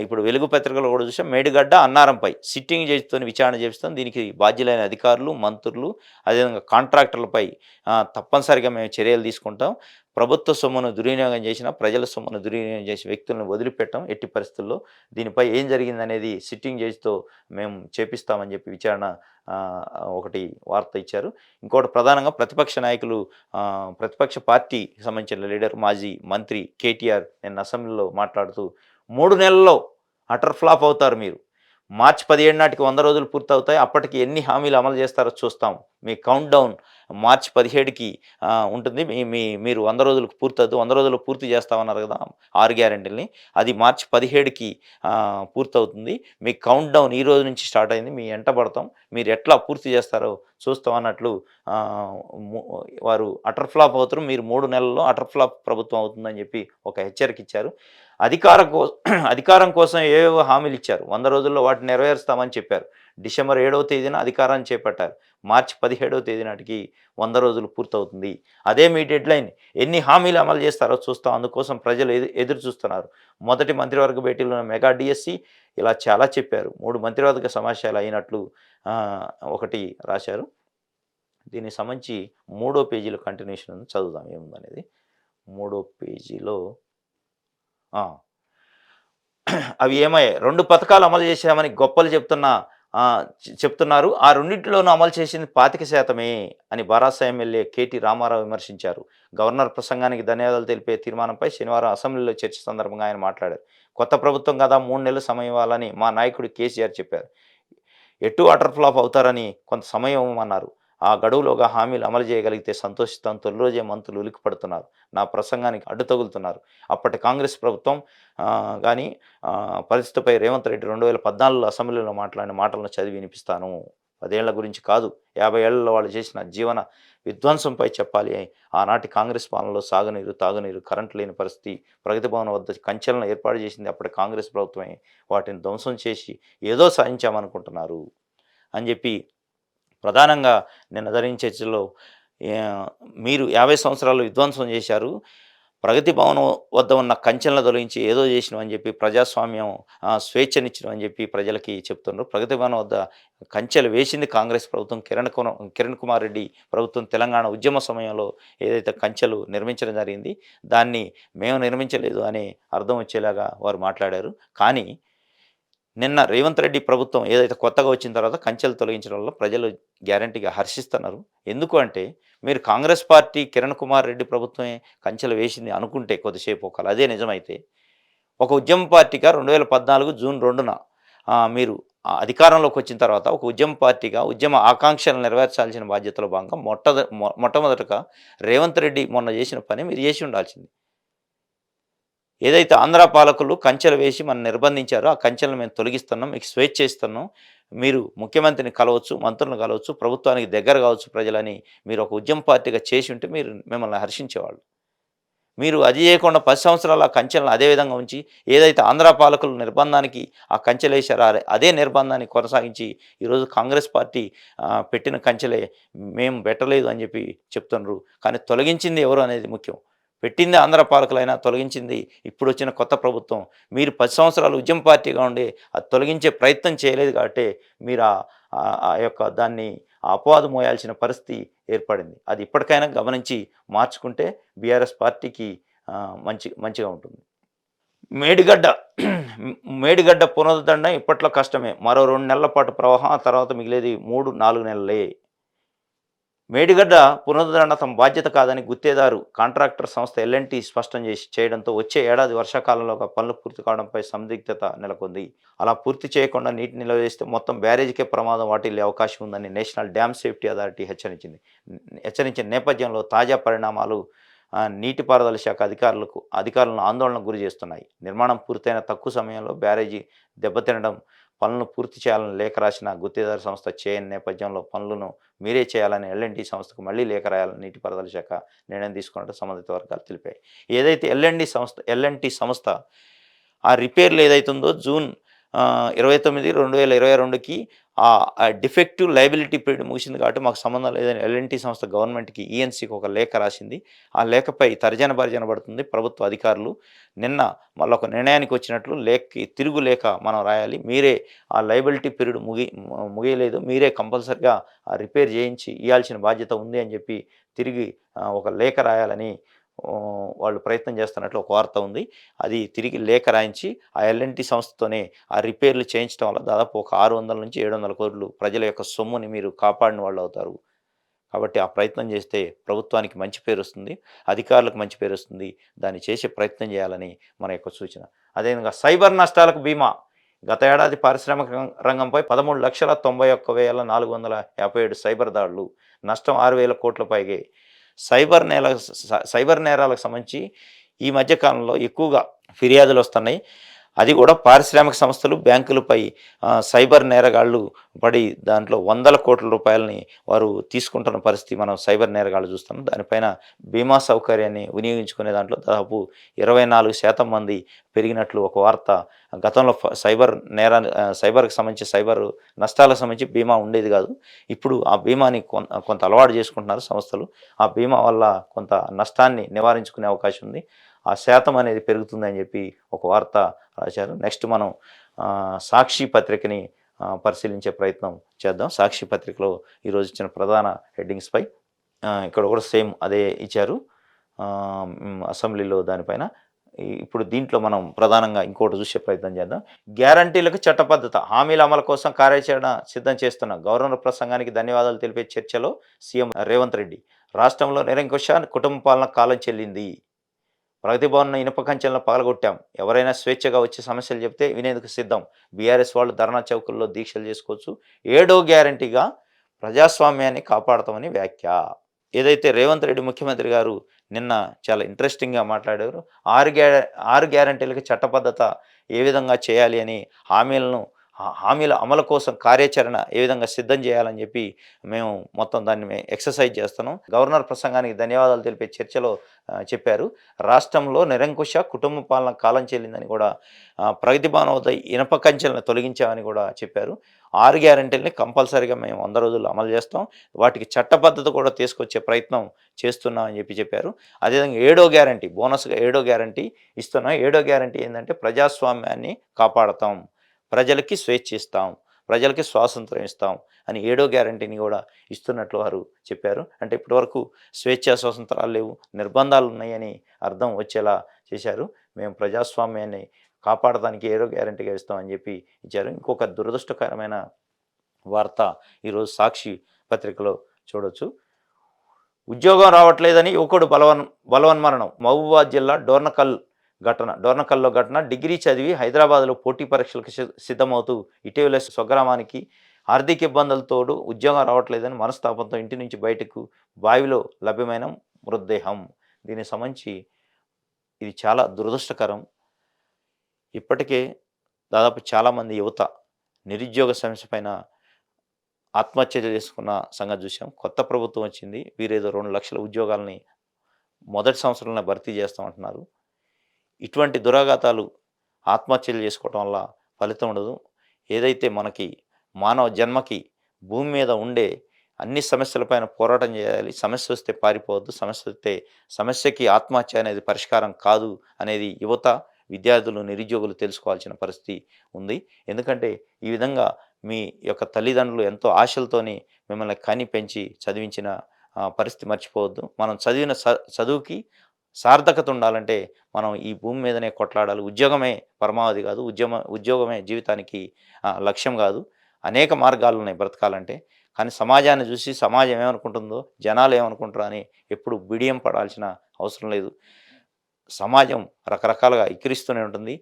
ఇప్పుడు వెలుగు పత్రికలో కూడా చూసాం. మేడిగడ్డ, అన్నారంపై సిట్టింగ్ జడ్జితో విచారణ చేపిస్తాం. దీనికి బాధ్యులైన అధికారులు, మంత్రులు, అదేవిధంగా కాంట్రాక్టర్లపై తప్పనిసరిగా మేము చర్యలు తీసుకుంటాం. ప్రభుత్వ సొమ్మును దుర్వినియోగం చేసిన, ప్రజల సొమ్మును దుర్వినియోగం చేసిన వ్యక్తులను వదిలిపెట్టాం ఎట్టి పరిస్థితుల్లో. దీనిపై ఏం జరిగిందనేది సిట్టింగ్ జడ్జితో మేము చేపిస్తామని చెప్పి విచారణ ఒకటి వార్త ఇచ్చారు. ఇంకోటి ప్రధానంగా ప్రతిపక్ష నాయకులు, ప్రతిపక్ష పార్టీకి సంబంధించిన లీడర్, మాజీ మంత్రి కేటీఆర్ నిన్న అసెంబ్లీలో మాట్లాడుతూ 3 నెలల్లో అటర్ ఫ్లాప్ అవుతారు మీరు. మార్చి 17 నాటికి 100 రోజులు పూర్తవుతాయి. అప్పటికి ఎన్ని హామీలు అమలు చేస్తారో చూస్తాం. మీ కౌంట్ డౌన్ మార్చి 17కి ఉంటుంది. మీరు 100 రోజులకు పూర్తవుతుంది. 100 రోజులు పూర్తి చేస్తామన్నారు కదా 6 గ్యారెంటీలని. అది మార్చి 17కి పూర్తవుతుంది. మీ కౌంట్ డౌన్ ఈ రోజు నుంచి స్టార్ట్ అయింది. మీ ఎంట పడతాం. మీరు ఎట్లా పూర్తి చేస్తారో చూస్తాం అన్నట్లు వారు అటర్ ఫ్లాప్ అవుతారు. మీరు 3 నెలల్లో అటర్ ఫ్లాప్ ప్రభుత్వం అవుతుందని చెప్పి ఒక హెచ్చరిక ఇచ్చారు. అధికారం కోసం ఏవేవో హామీలు ఇచ్చారు. 100 రోజుల్లో వాటిని నెరవేరుస్తామని చెప్పారు. డిసెంబర్ 7వ తేదీన అధికారాన్ని చేపట్టారు. మార్చి 17వ తేదీ నాటికి 100 రోజులు పూర్తవుతుంది. అదే మీ డెడ్లైన్. ఎన్ని హామీలు అమలు చేస్తారో చూస్తాం. అందుకోసం ప్రజలు ఎదురు చూస్తున్నారు. మొదటి మంత్రివర్గ భేటీలో మెగా డిఎస్సి ఇలా చాలా చెప్పారు. 3 మంత్రివర్గ సమావేశాలు అయినట్లు ఒకటి రాశారు. దీనికి సంబంధించి 3వ పేజీలో కంటిన్యూషన్ చదువుదాం ఏముందనేది. 3వ పేజీలో అవి ఏమయ్యాయి? 2 పథకాలు అమలు చేశామని గొప్పలు చెప్తున్నారు. ఆ రెండింటిలోనూ అమలు చేసింది 25% అని భరాసా ఎమ్మెల్యే కేటీ రామారావు విమర్శించారు. గవర్నర్ ప్రసంగానికి ధన్యవాదాలు తెలిపే తీర్మానంపై శనివారం అసెంబ్లీలో చర్చ సందర్భంగా ఆయన మాట్లాడారు. కొత్త ప్రభుత్వం కదా 3 నెలలు సమయం ఇవ్వాలని మా నాయకుడు కేసీఆర్ చెప్పారు. ఎటు అటర్ ఫ్లాప్ అవుతారని కొంత సమయం ఇవ్వమన్నారు. ఆ గడువులోగా హామీలు అమలు చేయగలిగితే సంతోషిస్తాం. తొలి రోజే మంత్రులు ఉలిక్కిపడుతున్నారు. నా ప్రసంగానికి అడ్డు తగులుతున్నారు. అప్పటి కాంగ్రెస్ ప్రభుత్వం కానీ పరిస్థితిపై రేవంత్ రెడ్డి 2014లో అసెంబ్లీలో మాట్లాడిన మాటలను చదివి వినిపిస్తాను. 10 ఏళ్ల గురించి కాదు, 50 ఏళ్లలో వాళ్ళు చేసిన జీవన విధ్వంసంపై చెప్పాలి. ఆనాటి కాంగ్రెస్ పాలనలో సాగునీరు, తాగునీరు, కరెంటు లేని పరిస్థితి. ప్రగతి భవన్ వద్ద కంచెలను ఏర్పాటు చేసింది అప్పటి కాంగ్రెస్ ప్రభుత్వమే. వాటిని ధ్వంసం చేసి ఏదో సాధించామనుకుంటున్నారు అని చెప్పి ప్రధానంగా నిన్న జరిగిన చర్చలో మీరు 50 సంవత్సరాలు విధ్వంసం చేశారు. ప్రగతి భవనం వద్ద ఉన్న కంచెలను తొలగించి ఏదో చేసినాం అని చెప్పి ప్రజాస్వామ్యం స్వేచ్ఛనిచ్చినాం అని చెప్పి ప్రజలకి చెప్తున్నారు. ప్రగతి భవనం వద్ద కంచెలు వేసింది కాంగ్రెస్ ప్రభుత్వం. కిరణ్ కుమార్ రెడ్డి ప్రభుత్వం తెలంగాణ ఉద్యమ సమయంలో ఏదైతే కంచెలు నిర్మించడం జరిగింది దాన్ని మేము నిర్మించలేదు అనే అర్థం వచ్చేలాగా వారు మాట్లాడారు. కానీ నిన్న రేవంత్ రెడ్డి ప్రభుత్వం ఏదైతే కొత్తగా వచ్చిన తర్వాత కంచెలు తొలగించడం వల్ల ప్రజలు గ్యారంటీగా హర్షిస్తున్నారు. ఎందుకు అంటే మీరు కాంగ్రెస్ పార్టీ కిరణ్ కుమార్ రెడ్డి ప్రభుత్వమే కంచెలు వేసింది అనుకుంటే కొద్దిసేపు ఒకవేళ అదే నిజమైతే ఒక ఉద్యమ పార్టీగా 2014 జూన్ 2న మీరు అధికారంలోకి వచ్చిన తర్వాత ఒక ఉద్యమ పార్టీగా ఉద్యమ ఆకాంక్షలు నెరవేర్చాల్సిన బాధ్యతలో భాగంగా మొట్టమొదటగా రేవంత్ రెడ్డి మొన్న చేసిన పని మీరు చేసి ఉండాల్సింది. ఏదైతే ఆంధ్ర పాలకులు కంచెలు వేసి మనం నిర్బంధించారో ఆ కంచెలను మేము తొలగిస్తున్నాం, మీకు స్వేచ్ఛ ఇస్తున్నాం, మీరు ముఖ్యమంత్రిని కలవచ్చు, మంత్రులను కలవచ్చు, ప్రభుత్వానికి దగ్గర కావచ్చు ప్రజలని మీరు ఒక ఉద్యమ పార్టీగా చేసి ఉంటే మిమ్మల్ని హర్షించేవాళ్ళు. మీరు అది చేయకుండా 10 సంవత్సరాలు ఆ కంచెలను అదే విధంగా ఉంచి ఏదైతే ఆంధ్ర పాలకులు నిర్బంధానికి ఆ కంచెలు వేశారో అదే నిర్బంధాన్ని కొనసాగించి ఈరోజు కాంగ్రెస్ పార్టీ పెట్టిన కంచెలే మేము పెట్టలేదు అని చెప్పి చెప్తున్నారు. కానీ తొలగించింది ఎవరు అనేది ముఖ్యం. పెట్టింది ఆంధ్ర పాలకులైనా తొలగించింది ఇప్పుడు వచ్చిన కొత్త ప్రభుత్వం. మీరు 10 సంవత్సరాలు ఉద్యమ పార్టీగా ఉండి అది తొలగించే ప్రయత్నం చేయలేదు కాబట్టి మీరు ఆ యొక్క దాన్ని అపవాదు మోయాల్సిన పరిస్థితి ఏర్పడింది. అది ఇప్పటికైనా గమనించి మార్చుకుంటే బీఆర్ఎస్ పార్టీకి మంచిగా ఉంటుంది. మేడిగడ్డ పునరుద్ధరణ ఇప్పట్లో కష్టమే. మరో 2 నెలల పాటు ప్రవాహం, ఆ తర్వాత మిగిలేది 3-4 నెలలే. మేడిగడ్డ పునరుద్ధరణ తమ బాధ్యత కాదని గుత్తేదారు కాంట్రాక్టర్ సంస్థ ఎల్ఎన్టీ స్పష్టం చేయడంతో వచ్చే ఏడాది వర్షాకాలంలోగా పనులు పూర్తి కావడంపై సందిగ్ధత నెలకొంది. అలా పూర్తి చేయకుండా నీటి నిల్వ చేస్తే మొత్తం బ్యారేజీకే ప్రమాదం వాటిల్లే అవకాశం ఉందని నేషనల్ డ్యామ్ సేఫ్టీ అథారిటీ హెచ్చరించిన నేపథ్యంలో తాజా పరిణామాలు నీటిపారుదల శాఖ అధికారులను ఆందోళనకు గురి చేస్తున్నాయి. నిర్మాణం పూర్తయిన తక్కువ సమయంలో బ్యారేజీ దెబ్బతినడం, పనులను పూర్తి చేయాలని లేఖ రాసిన గుత్తేదారు సంస్థ చేయని నేపథ్యంలో పనులను మీరే చేయాలని ఎల్ఎన్టీ సంస్థకు మళ్ళీ లేఖ రాయాలని నీటిపారుదల శాఖ నిర్ణయం తీసుకున్నట్టు సంబంధిత వర్గాలు తెలిపాయి. ఏదైతే ఎల్ఎన్టీ సంస్థ ఆ రిపేర్లు ఏదైతుందో జూన్ 29/2022కి డిఫెక్టివ్ లయబిలిటీ పీరియడ్ ముగిసింది కాబట్టి మాకు సంబంధం లేదని ఎల్ఎన్టీ సంస్థ గవర్నమెంట్కి ఈఎన్సీకి ఒక లేఖ రాసింది. ఆ లేఖపై తర్జన భర్జన పడుతుంది ప్రభుత్వ అధికారులు. నిన్న మళ్ళీ ఒక నిర్ణయానికి వచ్చినట్లు లేఖకి తిరుగు లేఖ మనం రాయాలి, మీరే ఆ లయబిలిటీ పీరియడ్ ముగియలేదు, మీరే కంపల్సరిగా రిపేర్ చేయించి ఇవ్వాల్సిన బాధ్యత ఉంది అని చెప్పి తిరిగి ఒక లేఖ రాయాలని వాళ్ళు ప్రయత్నం చేస్తున్నట్లు ఒక వార్త ఉంది. అది తిరిగి లేఖ రాయించి ఆ ఎల్ఎన్టీ సంస్థతోనే ఆ రిపేర్లు చేయించడం వల్ల దాదాపు ఒక 600 నుంచి 700 కోట్లు ప్రజల యొక్క సొమ్ముని మీరు కాపాడిన వాళ్ళు అవుతారు. కాబట్టి ఆ ప్రయత్నం చేస్తే ప్రభుత్వానికి మంచి పేరు వస్తుంది, అధికారులకు మంచి పేరు వస్తుంది. దాన్ని చేసే ప్రయత్నం చేయాలని మన యొక్క సూచన. అదేవిధంగా సైబర్ నష్టాలకు బీమా. గత ఏడాది పారిశ్రామిక రంగంపై 13,91,457 సైబర్ దాడులు, నష్టం 6,000 కోట్ల పైగే. సైబర్ నేరాలకు సంబంధించి ఈ మధ్య కాలంలో ఎక్కువగా ఫిర్యాదులు వస్తున్నాయి. అది కూడా పారిశ్రామిక సంస్థలు బ్యాంకులపై సైబర్ నేరగాళ్ళు పడి దాంట్లో 100 కోట్ల రూపాయలని వారు తీసుకుంటున్న పరిస్థితి మనం సైబర్ నేరగాళ్ళు చూస్తున్నాం. దానిపైన బీమా సౌకర్యాన్ని వినియోగించుకునే దాంట్లో దాదాపు 24% మంది పెరిగినట్లు ఒక వార్త. గతంలో సైబర్కి సంబంధించి సైబర్ నష్టాలకు సంబంధించి బీమా ఉండేది కాదు. ఇప్పుడు ఆ బీమాని కొంత అలవాటు చేసుకుంటున్నారు సంస్థలు. ఆ బీమా వల్ల కొంత నష్టాన్ని నివారించుకునే అవకాశం ఉంది. ఆ శాతం అనేది పెరుగుతుందని చెప్పి ఒక వార్త రాశారు. నెక్స్ట్ మనం సాక్షి పత్రికని పరిశీలించే ప్రయత్నం చేద్దాం. సాక్షి పత్రికలో ఈరోజు ఇచ్చిన ప్రధాన హెడ్డింగ్స్పై ఇక్కడ కూడా సేమ్ అదే ఇచ్చారు అసెంబ్లీలో దానిపైన. ఇప్పుడు దీంట్లో మనం ప్రధానంగా ఇంకోటి చూసే ప్రయత్నం చేద్దాం. గ్యారంటీలకు చట్టబద్ధత, హామీల అమలు కోసం కార్యాచరణ సిద్ధం చేస్తున్న గవర్నర్ ప్రసంగానికి ధన్యవాదాలు తెలిపే చర్చలో సీఎం రేవంత్ రెడ్డి. రాష్ట్రంలో నిరంకుశ కుటుంబ పాలన కాలం చెల్లింది, ప్రగతి భవన్ ఇనుప కంచెలను పగలగొట్టాం, ఎవరైనా స్వేచ్ఛగా వచ్చి సమస్యలు చెప్తే వినేందుకు సిద్ధం, బీఆర్ఎస్ వాళ్ళు ధర్నా చౌకుల్లో దీక్షలు చేసుకోవచ్చు, 7వ గ్యారంటీగా ప్రజాస్వామ్యాన్ని కాపాడతామని వ్యాఖ్య. ఏదైతే రేవంత్ రెడ్డి ముఖ్యమంత్రి గారు నిన్న చాలా ఇంట్రెస్టింగ్గా మాట్లాడారు. 6 గ్యారంటీలకు చట్టబద్ధత ఏ విధంగా చేయాలి అని హామీల అమలు కోసం కార్యాచరణ ఏ విధంగా సిద్ధం చేయాలని చెప్పి మేము మొత్తం దాన్ని ఎక్సర్సైజ్ చేస్తున్నాం. గవర్నర్ ప్రసంగానికి ధన్యవాదాలు తెలిపే చర్చలో చెప్పారు. రాష్ట్రంలో నిరంకుశ కుటుంబ పాలన కాలం చెల్లిందని కూడా, ప్రగతి భవన్ వద్ద ఇనప కంచెలను తొలగించామని కూడా చెప్పారు. 6 గ్యారంటీలని కంపల్సరీగా మేము 100 రోజుల్లో అమలు చేస్తాం, వాటికి చట్టబద్ధత కూడా తీసుకొచ్చే ప్రయత్నం చేస్తున్నామని చెప్పారు. అదేవిధంగా 7వ గ్యారంటీ, బోనస్గా 7వ గ్యారంటీ ఇస్తున్నాం. 7వ గ్యారంటీ ఏంటంటే ప్రజాస్వామ్యాన్ని కాపాడతాం, ప్రజలకి స్వేచ్ఛ ఇస్తాం, ప్రజలకి స్వాతంత్రం ఇస్తాం అని 7వ గ్యారంటీని కూడా ఇస్తున్నట్లు వారు చెప్పారు. అంటే ఇప్పటివరకు స్వేచ్ఛ స్వాతంత్రాలు లేవు, నిర్బంధాలు ఉన్నాయని అర్థం వచ్చేలా చేశారు. మేము ప్రజాస్వామ్యాన్ని కాపాడడానికి 7వ గ్యారంటీగా ఇస్తామని చెప్పి ఇచ్చారు. ఇంకొక దురదృష్టకరమైన వార్త ఈరోజు సాక్షి పత్రికలో చూడొచ్చు. ఉద్యోగం రావట్లేదని యువకుడు బలవన్మరణం. మహబూబాబాద్ జిల్లా డోర్నకల్లో ఘటన. డిగ్రీ చదివి హైదరాబాద్లో పోటీ పరీక్షలకు సిద్ధమవుతూ ఇటీవల స్వగ్రామానికి ఆర్థిక ఇబ్బందులతోడు ఉద్యోగం రావట్లేదని మనస్తాపంతో ఇంటి నుంచి బయటకు బావిలో లభ్యమైన మృతదేహం. దీనికి సంబంధించి ఇది చాలా దురదృష్టకరం. ఇప్పటికే దాదాపు చాలామంది యువత నిరుద్యోగ సమస్య పైన ఆత్మహత్యలు చేసుకున్న సంగతి చూసాం. కొత్త ప్రభుత్వం వచ్చింది, వీరేదో 2 లక్షల ఉద్యోగాలని మొదటి సంవత్సరంలో భర్తీ చేస్తామంటున్నారు. ఇటువంటి దురాఘాతాలు, ఆత్మహత్యలు చేసుకోవడం వల్ల ఫలితం ఉండదు. ఏదైతే మనకి మానవ జన్మకి భూమి మీద ఉండే అన్ని సమస్యలపైన పోరాటం చేయాలి. సమస్య వస్తే పారిపోవద్దు, సమస్యకి ఆత్మహత్య అనేది పరిష్కారం కాదు అనేది యువత, విద్యార్థులు, నిరుద్యోగులు తెలుసుకోవాల్సిన పరిస్థితి ఉంది. ఎందుకంటే ఈ విధంగా మీ యొక్క తల్లిదండ్రులు ఎంతో ఆశలతోని మిమ్మల్ని కని పెంచి చదివించిన పరిస్థితి మర్చిపోవద్దు. మనం చదివిన చదువుకి సార్థకత ఉండాలంటే మనం ఈ భూమి మీదనే కొట్లాడాలి. ఉద్యోగమే పరమావధి కాదు, ఉద్యోగమే జీవితానికి లక్ష్యం కాదు. అనేక మార్గాలు ఉన్నాయి బ్రతకాలంటే. కానీ సమాజాన్ని చూసి సమాజం ఏమనుకుంటుందో, జనాలు ఏమనుకుంటారో అని ఎప్పుడు బిడియం పడాల్సిన అవసరం లేదు. సమాజం రకరకాలుగా ఎక్కిరిస్తూనే ఉంటుంది,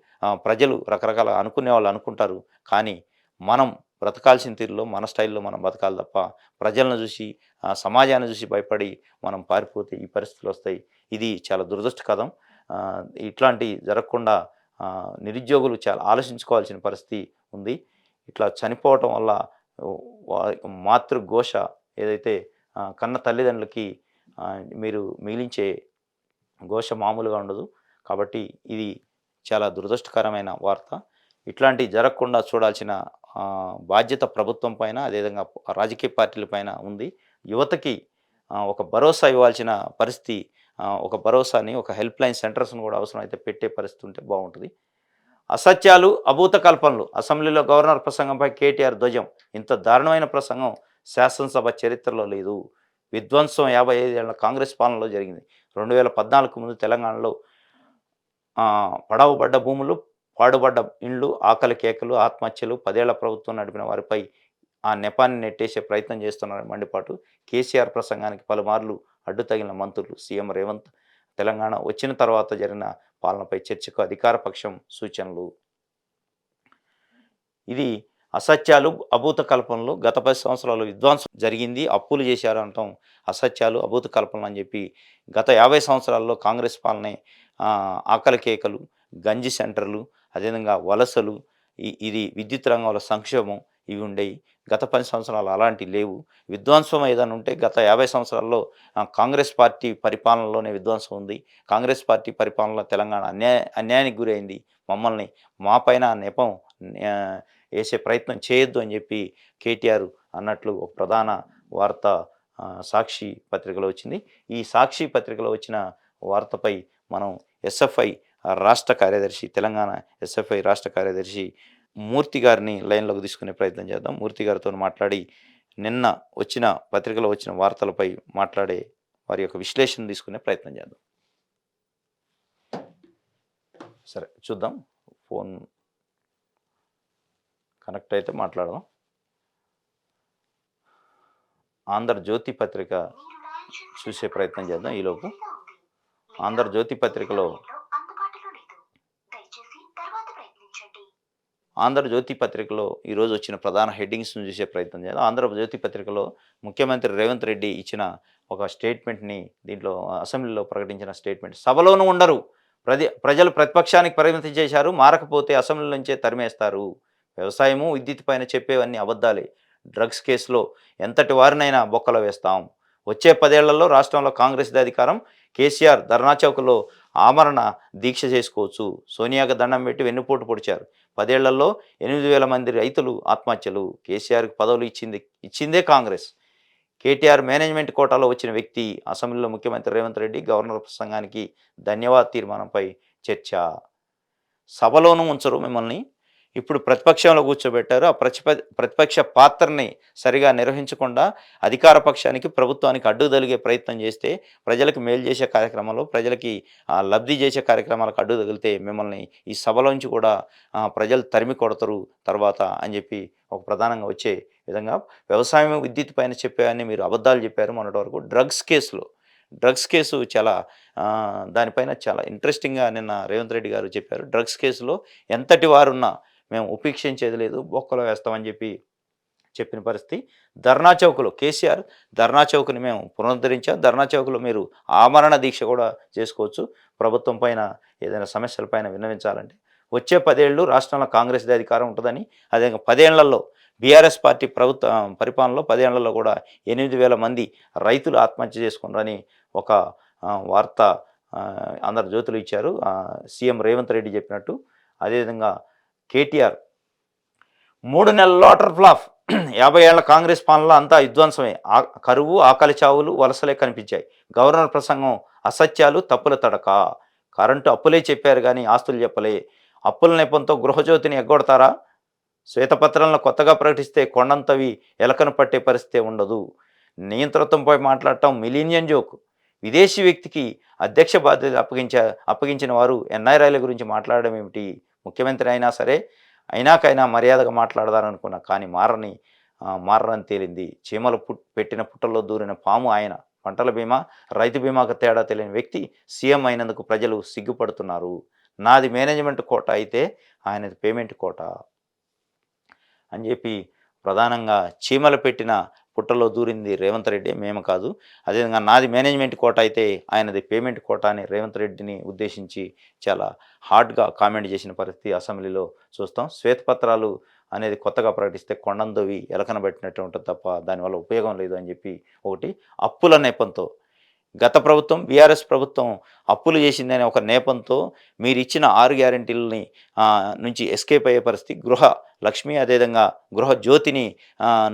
ప్రజలు రకరకాలుగా అనుకునే వాళ్ళు అనుకుంటారు. కానీ మనం బ్రతకాల్సిన తీరులో మన స్టైల్లో మనం బతకాలి తప్ప ప్రజలను చూసి, సమాజాన్ని చూసి భయపడి మనం పారిపోతే ఈ పరిస్థితులు వస్తాయి. ఇది చాలా దురదృష్టకరం. ఇట్లాంటి జరగకుండా నిరుద్యోగులు చాలా ఆలోచించుకోవాల్సిన పరిస్థితి ఉంది. ఇట్లా చనిపోవటం వల్ల వారి మాతృఘోష ఏదైతే కన్న తల్లిదండ్రులకి మీరు మిగిలించే ఘోష మామూలుగా ఉండదు. కాబట్టి ఇది చాలా దురదృష్టకరమైన వార్త. ఇట్లాంటివి జరగకుండా చూడాల్సిన బాధ్యత ప్రభుత్వం పైన, అదేవిధంగా రాజకీయ పార్టీల పైన ఉంది. యువతకి ఒక భరోసా ఇవ్వాల్సిన పరిస్థితి, ఒక భరోసాని, ఒక హెల్ప్ లైన్ సెంటర్స్‌ని కూడా అవసరమైతే పెట్టే పరిస్థితి ఉంటే బాగుంటుంది. అసత్యాలు, అభూత కల్పనలు. అసెంబ్లీలో గవర్నర్ ప్రసంగంపై కేటీఆర్ ధ్వజం. ఇంత దారుణమైన ప్రసంగం శాసనసభ చరిత్రలో లేదు. విధ్వంసం 55 ఏళ్ల కాంగ్రెస్ పాలనలో జరిగింది. 2014 ముందు తెలంగాణలో పడవబడ్డ భూములు, పాడుబడ్డ ఇండ్లు, ఆకలి కేకలు, ఆత్మహత్యలు, 10 ఏళ్ల ప్రభుత్వం నడిపిన వారిపై ఆ నెపాన్ని నెట్టేసే ప్రయత్నం చేస్తున్నారని మండిపాటు. కేసీఆర్ ప్రసంగానికి పలుమార్లు అడ్డు తగిలిన మంత్రులు. సీఎం రేవంత్ తెలంగాణ వచ్చిన తర్వాత జరిగిన పాలనపై చర్చకు అధికార పక్షం సూచనలు. ఇది అసత్యాలు, అభూత కల్పనలు. గత 10 సంవత్సరాలు విధ్వంసం జరిగింది, అప్పులు చేశారు అనటం అసత్యాలు, అభూత కల్పనలు అని చెప్పి గత 50 సంవత్సరాల్లో కాంగ్రెస్ పాలనే ఆకలి కేకలు, గంజి సెంటర్లు, అదేవిధంగా వలసలు, ఇది విద్యుత్ రంగంలో సంక్షోభం ఇవి ఉండేవి. గత 10 సంవత్సరాలు అలాంటివి లేవు. విధ్వంసం ఏదైనా ఉంటే గత 50 సంవత్సరాల్లో కాంగ్రెస్ పార్టీ పరిపాలనలోనే విధ్వంసం ఉంది. కాంగ్రెస్ పార్టీ పరిపాలనలో తెలంగాణ అన్యాయానికి గురైంది. మమ్మల్ని మా పైన నెపం వేసే ప్రయత్నం చేయొద్దు అని చెప్పి కేటీఆర్ అన్నట్లు ఒక ప్రధాన వార్త సాక్షి పత్రికలో వచ్చింది. ఈ సాక్షి పత్రికలో వచ్చిన వార్తపై మనం ఎస్ఎఫ్ఐ రాష్ట్ర కార్యదర్శి, తెలంగాణ ఎస్ఎఫ్ఐ రాష్ట్ర కార్యదర్శి మూర్తి గారిని లైన్లోకి తీసుకునే ప్రయత్నం చేద్దాం. మూర్తి గారితో మాట్లాడి నిన్న వచ్చిన పత్రికలో వచ్చిన వార్తలపై మాట్లాడే వారి యొక్క విశ్లేషణ తీసుకునే ప్రయత్నం చేద్దాం. సరే చూద్దాం, ఫోన్ కనెక్ట్ అయితే మాట్లాడదాం. ఆంధ్రజ్యోతి పత్రిక చూసే ప్రయత్నం చేద్దాం. ఈలోపు ఆంధ్రజ్యోతి పత్రికలో ఆంధ్రజ్యోతి పత్రికలో ఈరోజు వచ్చిన ప్రధాన హెడ్డింగ్స్ను చూసే ప్రయత్నం చేద్దాం. ఆంధ్రజ్యోతి పత్రికలో ముఖ్యమంత్రి రేవంత్ రెడ్డి ఇచ్చిన ఒక స్టేట్మెంట్ని, దీంట్లో అసెంబ్లీలో ప్రకటించిన స్టేట్మెంట్. సభలోనూ ఉండరు, ప్రజలు ప్రతిపక్షానికి పరిమితి చేశారు, మారకపోతే అసెంబ్లీ నుంచే తరిమేస్తారు. వ్యవసాయము, విద్యుత్ పైన చెప్పేవన్నీ అబద్ధాలే. డ్రగ్స్ కేసులో ఎంతటి వారినైనా బొక్కలో వేస్తాం. వచ్చే 10 ఏళ్లలో రాష్ట్రంలో కాంగ్రెస్ది అధికారం. కేసీఆర్ ధర్నా చౌక్లో ఆమరణ దీక్ష చేసుకోవచ్చు. సోనియాకు దండం పెట్టి వెన్నుపోటు పొడిచారు. 10 ఏళ్లలో 8,000 మంది రైతులు ఆత్మహత్యలు. కేసీఆర్కి పదవులు ఇచ్చిందే కాంగ్రెస్. కేటీఆర్ మేనేజ్మెంట్ కోటాలో వచ్చిన వ్యక్తి. అసెంబ్లీలో ముఖ్యమంత్రి రేవంత్ రెడ్డి గవర్నర్ ప్రసంగానికి ధన్యవాద తీర్మానంపై చర్చ. సభలోనూ ఉంచరు మిమ్మల్ని, ఇప్పుడు ప్రతిపక్షంలో కూర్చోబెట్టారు. ఆ ప్రతిపక్ష పాత్రని సరిగా నిర్వహించకుండా అధికార పక్షానికి, ప్రభుత్వానికి అడ్డు తగిలే ప్రయత్నం చేస్తే, ప్రజలకు మేలు చేసే కార్యక్రమంలో, ప్రజలకి లబ్ధి చేసే కార్యక్రమాలకు అడ్డు తగిలితే మిమ్మల్ని ఈ సభలోంచి కూడా ప్రజలు తరిమి కొడతారు తర్వాత అని చెప్పి ఒక ప్రధానంగా వచ్చే విధంగా. వ్యవసాయం, విద్యుత్ పైన చెప్పేవన్నీ మీరు అబద్ధాలు చెప్పారు మొన్నటి వరకు. డ్రగ్స్ కేసు చాలా దానిపైన చాలా ఇంట్రెస్టింగ్గా నిన్న రేవంత్ రెడ్డి గారు చెప్పారు. డ్రగ్స్ కేసులో ఎంతటి వారున్నా మేము ఉపేక్షించేది లేదు, బొక్కలో వేస్తామని చెప్పిన పరిస్థితి. ధర్నా చౌక్లో కేసీఆర్ ధర్నా చౌక్ని మేము పునరుద్ధరించాం. ధర్నా చౌక్లో మీరు ఆమరణ దీక్ష కూడా చేసుకోవచ్చు. ప్రభుత్వం పైన ఏదైనా సమస్యలపైన విన్నవించాలంటే. వచ్చే 10 ఏళ్ళు రాష్ట్రంలో కాంగ్రెస్ది అధికారం ఉంటుందని, అదే 10 ఏళ్లలో బీఆర్ఎస్ పార్టీ ప్రభుత్వ పరిపాలనలో 10 ఏళ్లలో కూడా 8,000 మంది రైతులు ఆత్మహత్య చేసుకున్నారని ఒక వార్త ఆంధ్రజ్యోతిలో ఇచ్చారు. సీఎం రేవంత్ రెడ్డి చెప్పినట్టు. అదేవిధంగా కేటీఆర్ 3 నెలల్లో అటర్ ఫ్లాప్. 50 ఏళ్ల కాంగ్రెస్ పాలనలో అంతా విధ్వంసమే. కరువు, ఆకలి చావులు, వలసలే కనిపించాయి. గవర్నర్ ప్రసంగం అసత్యాలు, తప్పుల తడక. కరెంటు అప్పులే చెప్పారు కానీ ఆస్తులు చెప్పలే. అప్పుల నెపంతో గృహజ్యోతిని ఎగ్గొడతారా? శ్వేతపత్రాలను కొత్తగా ప్రకటిస్తే కొండంతవి ఎలకను పట్టే పరిస్థితే ఉండదు. నియంతృత్వంపై మాట్లాడటం మిలీనియం జోక్. విదేశీ వ్యక్తికి అధ్యక్ష బాధ్యత అప్పగించిన వారు ఎన్ఐఆర్ఐల గురించి మాట్లాడడం ఏమిటి? ముఖ్యమంత్రి అయినా సరే, అయినాకైనా మర్యాదగా మాట్లాడదారనుకున్నా, కానీ మారని తేలింది. చీమలు పెట్టిన పుట్టల్లో దూరిన పాము ఆయన. పంటల బీమా, రైతు బీమాకు తేడా తెలియని వ్యక్తి సీఎం అయినందుకు ప్రజలు సిగ్గుపడుతున్నారు. నాది మేనేజ్మెంట్ కోట అయితే ఆయనది పేమెంట్ కోట అని చెప్పి ప్రధానంగా చీమలు పెట్టిన పుట్టలో దూరింది రేవంత్ రెడ్డి, మేము కాదు. అదేవిధంగా నాది మేనేజ్మెంట్ కోట అయితే ఆయనది పేమెంట్ కోట అని రేవంత్ రెడ్డిని ఉద్దేశించి చాలా హార్డ్గా కామెంట్ చేసిన పరిస్థితి అసెంబ్లీలో చూస్తాం. శ్వేతపత్రాలు అనేది కొత్తగా ప్రకటిస్తే కొండందోవి ఎలకన పెట్టినట్టు ఉంటుంది తప్ప దానివల్ల ఉపయోగం లేదు అని చెప్పి ఒకటి. అప్పుల నెపంతో గత ప్రభుత్వం బీఆర్ఎస్ ప్రభుత్వం అప్పులు చేసిందనే ఒక నేపంతో మీరు ఇచ్చిన 6 గ్యారెంటీలని నుంచి ఎస్కేప్ అయ్యే పరిస్థితి. గృహ లక్ష్మి అదేవిధంగా గృహ జ్యోతిని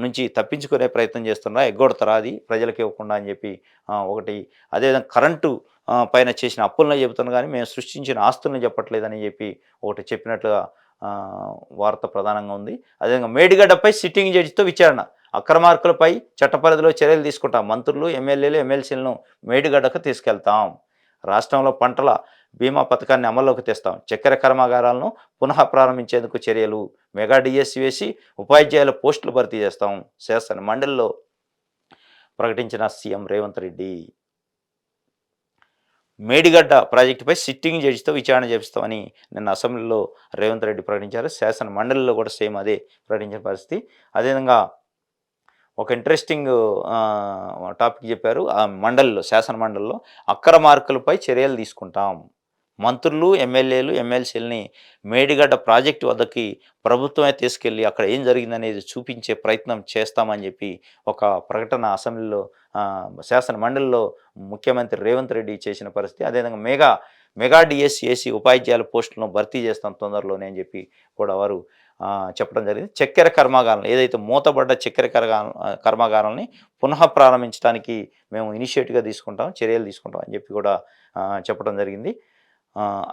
నుంచి తప్పించుకునే ప్రయత్నం చేస్తున్నా, ఎగ్గొడతారా అది ప్రజలకు ఇవ్వకుండా అని చెప్పి ఒకటి. అదేవిధంగా కరెంటు పైన చేసిన అప్పులను చెబుతున్నా కానీ మేము సృష్టించిన ఆస్తులను చెప్పట్లేదని చెప్పి ఒకటి చెప్పినట్లుగా వార్త ప్రధానంగా ఉంది. అదేవిధంగా మేడిగడ్డపై సిట్టింగ్ జడ్జితో విచారణ, అక్రమార్కులపై చట్టపరిధిలో చర్యలు తీసుకుంటాం, మంత్రులు ఎమ్మెల్యేలు ఎమ్మెల్సీలను మేడిగడ్డకు తీసుకెళ్తాం, రాష్ట్రంలో పంటల బీమా పథకాన్ని అమల్లోకి తెస్తాం, చక్కెర కర్మాగారాలను పునః ప్రారంభించేందుకు చర్యలు, మెగా డిఎస్సి వేసి ఉపాధ్యాయుల పోస్టులు భర్తీ చేస్తాం, శాసన మండలిలో ప్రకటించిన సీఎం రేవంత్ రెడ్డి. మేడిగడ్డ ప్రాజెక్టుపై సిట్టింగ్ జడ్జితో విచారణ చేపిస్తామని నిన్న అసెంబ్లీలో రేవంత్ రెడ్డి ప్రకటించారు. శాసన మండలిలో కూడా సేమ్ అదే ప్రకటించిన పరిస్థితి. అదేవిధంగా ఒక ఇంట్రెస్టింగ్ టాపిక్ చెప్పారు ఆ మండలిలో, శాసన మండలిలో అక్రమార్కులపై చర్యలు తీసుకుంటాం, మంత్రులు ఎమ్మెల్యేలు ఎమ్మెల్సీలని మేడిగడ్డ ప్రాజెక్టు వద్దకి ప్రభుత్వమే తీసుకెళ్ళి అక్కడ ఏం జరిగిందనేది చూపించే ప్రయత్నం చేస్తామని చెప్పి ఒక ప్రకటన అసెంబ్లీలో శాసన మండలిలో ముఖ్యమంత్రి రేవంత్ రెడ్డి చేసిన పరిస్థితి. అదేవిధంగా మెగా డిఎస్సి వేసి ఉపాధ్యాయుల పోస్టులను భర్తీ చేస్తాం తొందరలోనే అని చెప్పి కూడా వారు చెప్పడం జరిగింది. చక్కెర కర్మాగారం ఏదైతే మూతబడ్డ చక్కెర కర్మాగారాలని పునః ప్రారంభించడానికి మేము ఇనిషియేటివ్గా తీసుకుంటాం, చర్యలు తీసుకుంటాం అని చెప్పి కూడా చెప్పడం జరిగింది.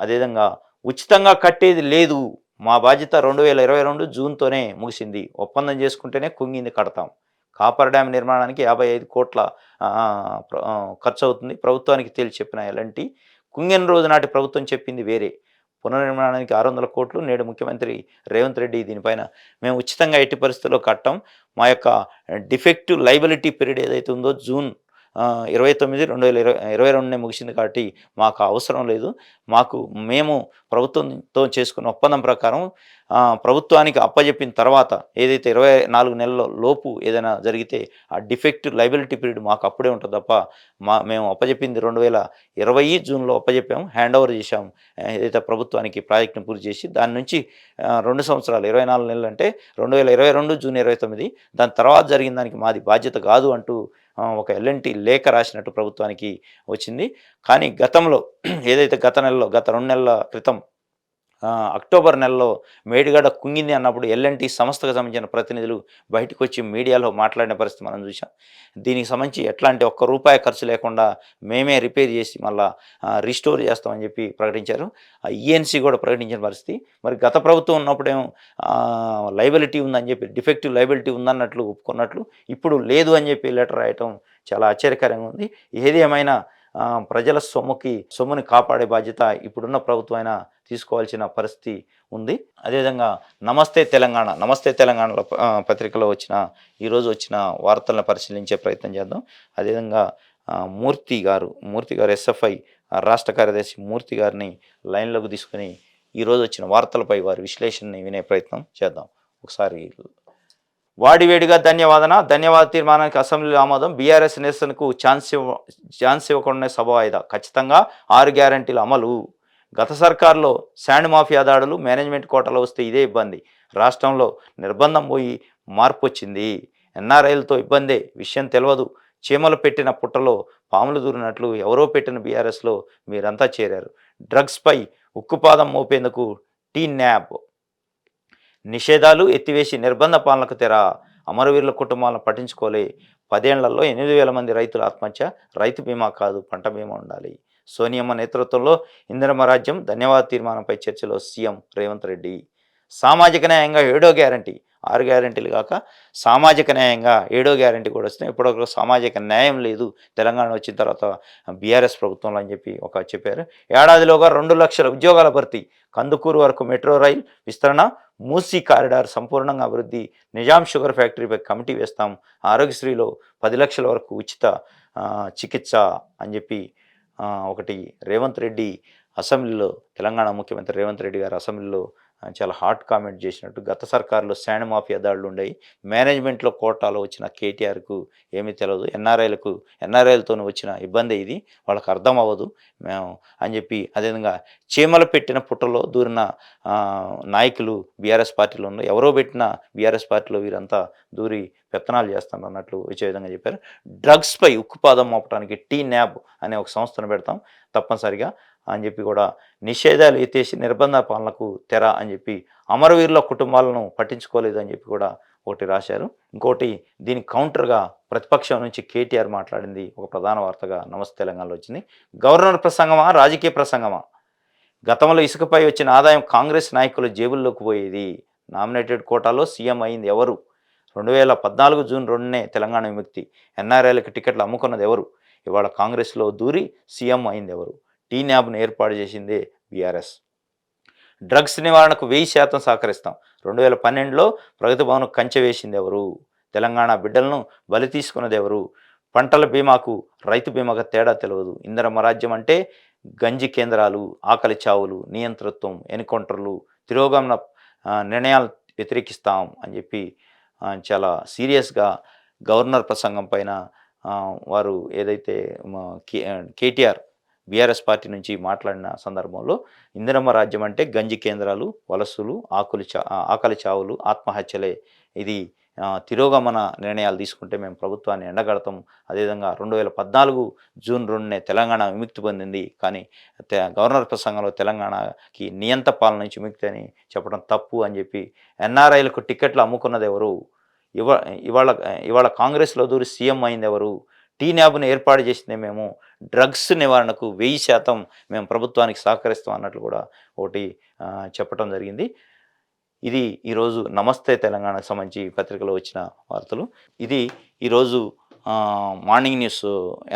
అదేవిధంగా ఉచితంగా కట్టేది లేదు, మా బాధ్యత 2022 జూన్తోనే ముగిసింది, ఒప్పందం చేసుకుంటేనే కుంగింది కడతాం, కాపర్ డ్యామ్ నిర్మాణానికి 55 కోట్ల ఖర్చు అవుతుంది, ప్రభుత్వానికి తేల్చి చెప్పిన ఎలాంటి కుంగిన రోజు నాటి ప్రభుత్వం చెప్పింది వేరే, పునర్నిర్మాణానికి 600 కోట్లు, నేడు ముఖ్యమంత్రి రేవంత్ రెడ్డి దీనిపైన మేము ఉచితంగా ఎట్టి పరిస్థితుల్లో కట్టం, మా యొక్క డిఫెక్టివ్ లైబిలిటీ పీరియడ్ ఏదైతే ఉందో జూన్ 29/2022 ముగిసింది కాబట్టి మాకు అవసరం లేదు, మేము ప్రభుత్వంతో చేసుకున్న ఒప్పందం ప్రకారం ప్రభుత్వానికి అప్పజెప్పిన తర్వాత ఏదైతే 24 నెలల లోపు ఏదైనా జరిగితే ఆ డిఫెక్టివ్ లైబిలిటీ పీరియడ్ మాకు అప్పుడే ఉంటుంది తప్ప మేము అప్పజెప్పింది 2020 జూన్లో అప్పజెప్పాము, హ్యాండ్ ఓవర్ చేశాము ఏదైతే ప్రభుత్వానికి ప్రాజెక్టును పూర్తి చేసి, దాని నుంచి 2 సంవత్సరాలు 24 నెలలు అంటే 2022 జూన్ 29, దాని తర్వాత జరిగిన దానికి మాది బాధ్యత కాదు అంటూ ఒక ఎల్ఎన్టీ లేఖ రాసినట్టు ప్రభుత్వానికి వచ్చింది. కానీ గతంలో ఏదైతే గత 2 నెలల క్రితం అక్టోబర్ నెలలో మేడిగడ్డ కుంగింది అన్నప్పుడు ఎల్ఎన్టీ సంస్థకు సంబంధించిన ప్రతినిధులు బయటకు వచ్చి మీడియాలో మాట్లాడిన పరిస్థితి మనం చూసాం. దీనికి సంబంధించి ఎట్లాంటి ₹1 ఖర్చు లేకుండా మేమే రిపేర్ చేసి మళ్ళీ రీస్టోర్ చేస్తామని చెప్పి ప్రకటించారు. ఈఎన్సీ కూడా ప్రకటించిన పరిస్థితి. మరి గత ప్రభుత్వం ఉన్నప్పుడేమో లైబిలిటీ ఉందని చెప్పి, డిఫెక్టివ్ లైబిలిటీ ఉందన్నట్లు ఒప్పుకున్నట్లు ఇప్పుడు లేదు అని చెప్పి లెటర్ రాయటం చాలా ఆశ్చర్యకరంగా ఉంది. ఏది ఏమైనా ప్రజల సొమ్ముని కాపాడే బాధ్యత ఇప్పుడున్న ప్రభుత్వం తీసుకోవాల్సిన పరిస్థితి ఉంది. అదేవిధంగా నమస్తే తెలంగాణలో పత్రికలో ఈరోజు వచ్చిన వార్తలను పరిశీలించే ప్రయత్నం చేద్దాం. అదేవిధంగా మూర్తి గారు ఎస్ఎఫ్ఐ రాష్ట్ర కార్యదర్శి మూర్తి గారిని లైన్లోకి తీసుకుని ఈరోజు వచ్చిన వార్తలపై వారి విశ్లేషణని వినే ప్రయత్నం చేద్దాం. ఒకసారి వాడివేడిగా ధన్యవాద తీర్మానానికి అసెంబ్లీలో ఆమోదం, బీఆర్ఎస్ నిరసనకు ఛాన్స్ ఇవ్వకుండా సభ వాయిదా, ఖచ్చితంగా 6 గ్యారెంటీల అమలు, గత సర్కార్లో శాండ్ మాఫియా దాడులు, మేనేజ్మెంట్ కోటాలో వస్తే ఇదే ఇబ్బంది, రాష్ట్రంలో నిర్బంధం పోయి మార్పు వచ్చింది, ఎన్ఆర్ఐలతో ఇబ్బందే, విషయం తెలియదు, చీమలు పెట్టిన పుట్టలో పాములు దూరినట్లు ఎవరో పెట్టిన బీఆర్ఎస్లో మీరంతా చేరారు, డ్రగ్స్పై ఉక్కుపాదం మోపేందుకు టీన్యాబ్, నిషేధాలు ఎత్తివేసి నిర్బంధ పాలనకు తెర, అమరవీరుల కుటుంబాలను పట్టించుకోలే, 10 ఏళ్లలో 8,000 మంది రైతుల ఆత్మహత్య, రైతు బీమా కాదు పంట బీమా ఉండాలి, సోనియమ్మ నేతృత్వంలో ఇందిరమ్మ రాజ్యం, ధన్యవాద తీర్మానంపై చర్చలో సీఎం రేవంత్ రెడ్డి, సామాజిక న్యాయంగా 7వ గ్యారంటీ, 6 గ్యారెంటీలు కాక సామాజిక న్యాయంగా 7వ గ్యారెంటీ కూడా వస్తున్నాయి. ఇప్పటివరకు సామాజిక న్యాయం లేదు తెలంగాణ వచ్చిన తర్వాత బీఆర్ఎస్ ప్రభుత్వంలో అని చెప్పి చెప్పారు. ఏడాదిలోగా 2 లక్షల ఉద్యోగాల భర్తీ, కందుకూరు వరకు మెట్రో రైల్ విస్తరణ, మూసీ కారిడార్ సంపూర్ణంగా అభివృద్ధి, నిజాం షుగర్ ఫ్యాక్టరీపై కమిటీ వేస్తాం, ఆరోగ్యశ్రీలో 10 లక్షల వరకు ఉచిత చికిత్స అని చెప్పి ఒకటి రేవంత్ రెడ్డి అసెంబ్లీలో, తెలంగాణ ముఖ్యమంత్రి రేవంత్ రెడ్డి గారు అసెంబ్లీలో చాలా హాట్ కామెంట్ చేసినట్టు గత సర్కారులో శాండ్ మాఫియా దాడులు ఉండేవి, మేనేజ్మెంట్లో కోటాలో వచ్చిన కేటీఆర్కు ఏమీ తెలియదు, ఎన్ఆర్ఐలతో వచ్చిన ఇబ్బంది ఇది, వాళ్ళకి అర్థం అవ్వదు మేము అని చెప్పి, అదేవిధంగా చీమలు పెట్టిన పుట్టలో దూరిన నాయకులు బీఆర్ఎస్ పార్టీలో ఉన్నారు, ఎవరో పెట్టిన బీఆర్ఎస్ పార్టీలో వీరంతా దూరి పెత్తనాలు చేస్తాను అన్నట్లు వచ్చే విధంగా చెప్పారు. డ్రగ్స్పై ఉక్కుపాదం మోపడానికి టీ-న్యాబ్ అనే ఒక సంస్థను పెడతాం తప్పనిసరిగా అని చెప్పి కూడా, నిషేధాలు ఎత్తేసి నిర్బంధ పాలనకు తెర అని చెప్పి, అమరవీరుల కుటుంబాలను పట్టించుకోలేదు అని చెప్పి కూడా ఒకటి రాశారు. ఇంకోటి దీనికి కౌంటర్గా ప్రతిపక్షం నుంచి కేటీఆర్ మాట్లాడింది ఒక ప్రధాన వార్తగా నమస్తే తెలంగాణలో వచ్చింది. గవర్నర్ ప్రసంగమా, రాజకీయ ప్రసంగమా? గతంలో ఇసుకపై వచ్చిన ఆదాయం కాంగ్రెస్ నాయకుల జేబుల్లోకి పోయేది. నామినేటెడ్ కోటాలో సీఎం అయింది ఎవరు? 2014 జూన్ 2నే తెలంగాణ విముక్తి. ఎన్ఆర్ఐలకు టికెట్లు అమ్ముకున్నది ఎవరు? ఇవాళ కాంగ్రెస్లో దూరి సీఎం అయింది ఎవరు? టీ-న్యాబ్ను ఏర్పాటు చేసిందే బీఆర్ఎస్. డ్రగ్స్ నివారణకు 1000% సహకరిస్తాం. 2012లో ప్రగతి భవన్ కంచె వేసింది ఎవరు? తెలంగాణ బిడ్డలను బలి తీసుకున్నది ఎవరు? పంటల బీమాకు రైతు బీమాకు తేడా తెలియదు. ఇందిరమ్మ రాజ్యం అంటే గంజి కేంద్రాలు, ఆకలి చావులు, నియంతృత్వం, ఎన్కౌంటర్లు, తిరోగమన నిర్ణయాలు వ్యతిరేకిస్తాం అని చెప్పి చాలా సీరియస్గా గవర్నర్ ప్రసంగం పైన వారు ఏదైతే కేటీఆర్ బీఆర్ఎస్ పార్టీ నుంచి మాట్లాడిన సందర్భంలో, ఇందిరమ్మ రాజ్యం అంటే గంజి కేంద్రాలు, వలసలు, ఆకలి చావులు, ఆత్మహత్యలే, ఇది తిరోగమన నిర్ణయాలు తీసుకుంటే మేము ప్రభుత్వాన్ని ఎండగడతాం. అదేవిధంగా 2014 జూన్ 2నే తెలంగాణ విముక్తి పొందింది, కానీ గవర్నర్ ప్రసంగంలో తెలంగాణకి నియంత పాలన నుంచి విముక్తి అని చెప్పడం తప్పు అని చెప్పి, ఎన్ఆర్ఐలకు టికెట్లు అమ్ముకున్నది ఎవరు? ఇవాళ కాంగ్రెస్లో దూరి సీఎం అయింది ఎవరు? టీ-న్యాబ్ను ఏర్పాటు చేసిందే మేము. డ్రగ్స్ నివారణకు 1000% మేము ప్రభుత్వానికి సహకరిస్తాం అన్నట్లు కూడా ఒకటి చెప్పడం జరిగింది. ఇది ఈరోజు నమస్తే తెలంగాణకు సంబంధించి పత్రికలో వచ్చిన వార్తలు. ఇది ఈరోజు మార్నింగ్ న్యూస్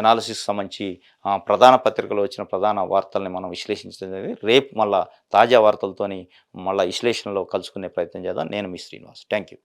ఎనాలిసిస్ సంబంధించి ప్రధాన పత్రికలో వచ్చిన ప్రధాన వార్తల్ని మనం విశ్లేషించడం. రేపు మళ్ళా తాజా వార్తలతోని మళ్ళీ విశ్లేషణలో కలుసుకునే ప్రయత్నం చేద్దాం. నేను మీ శ్రీనివాస్. Thank you.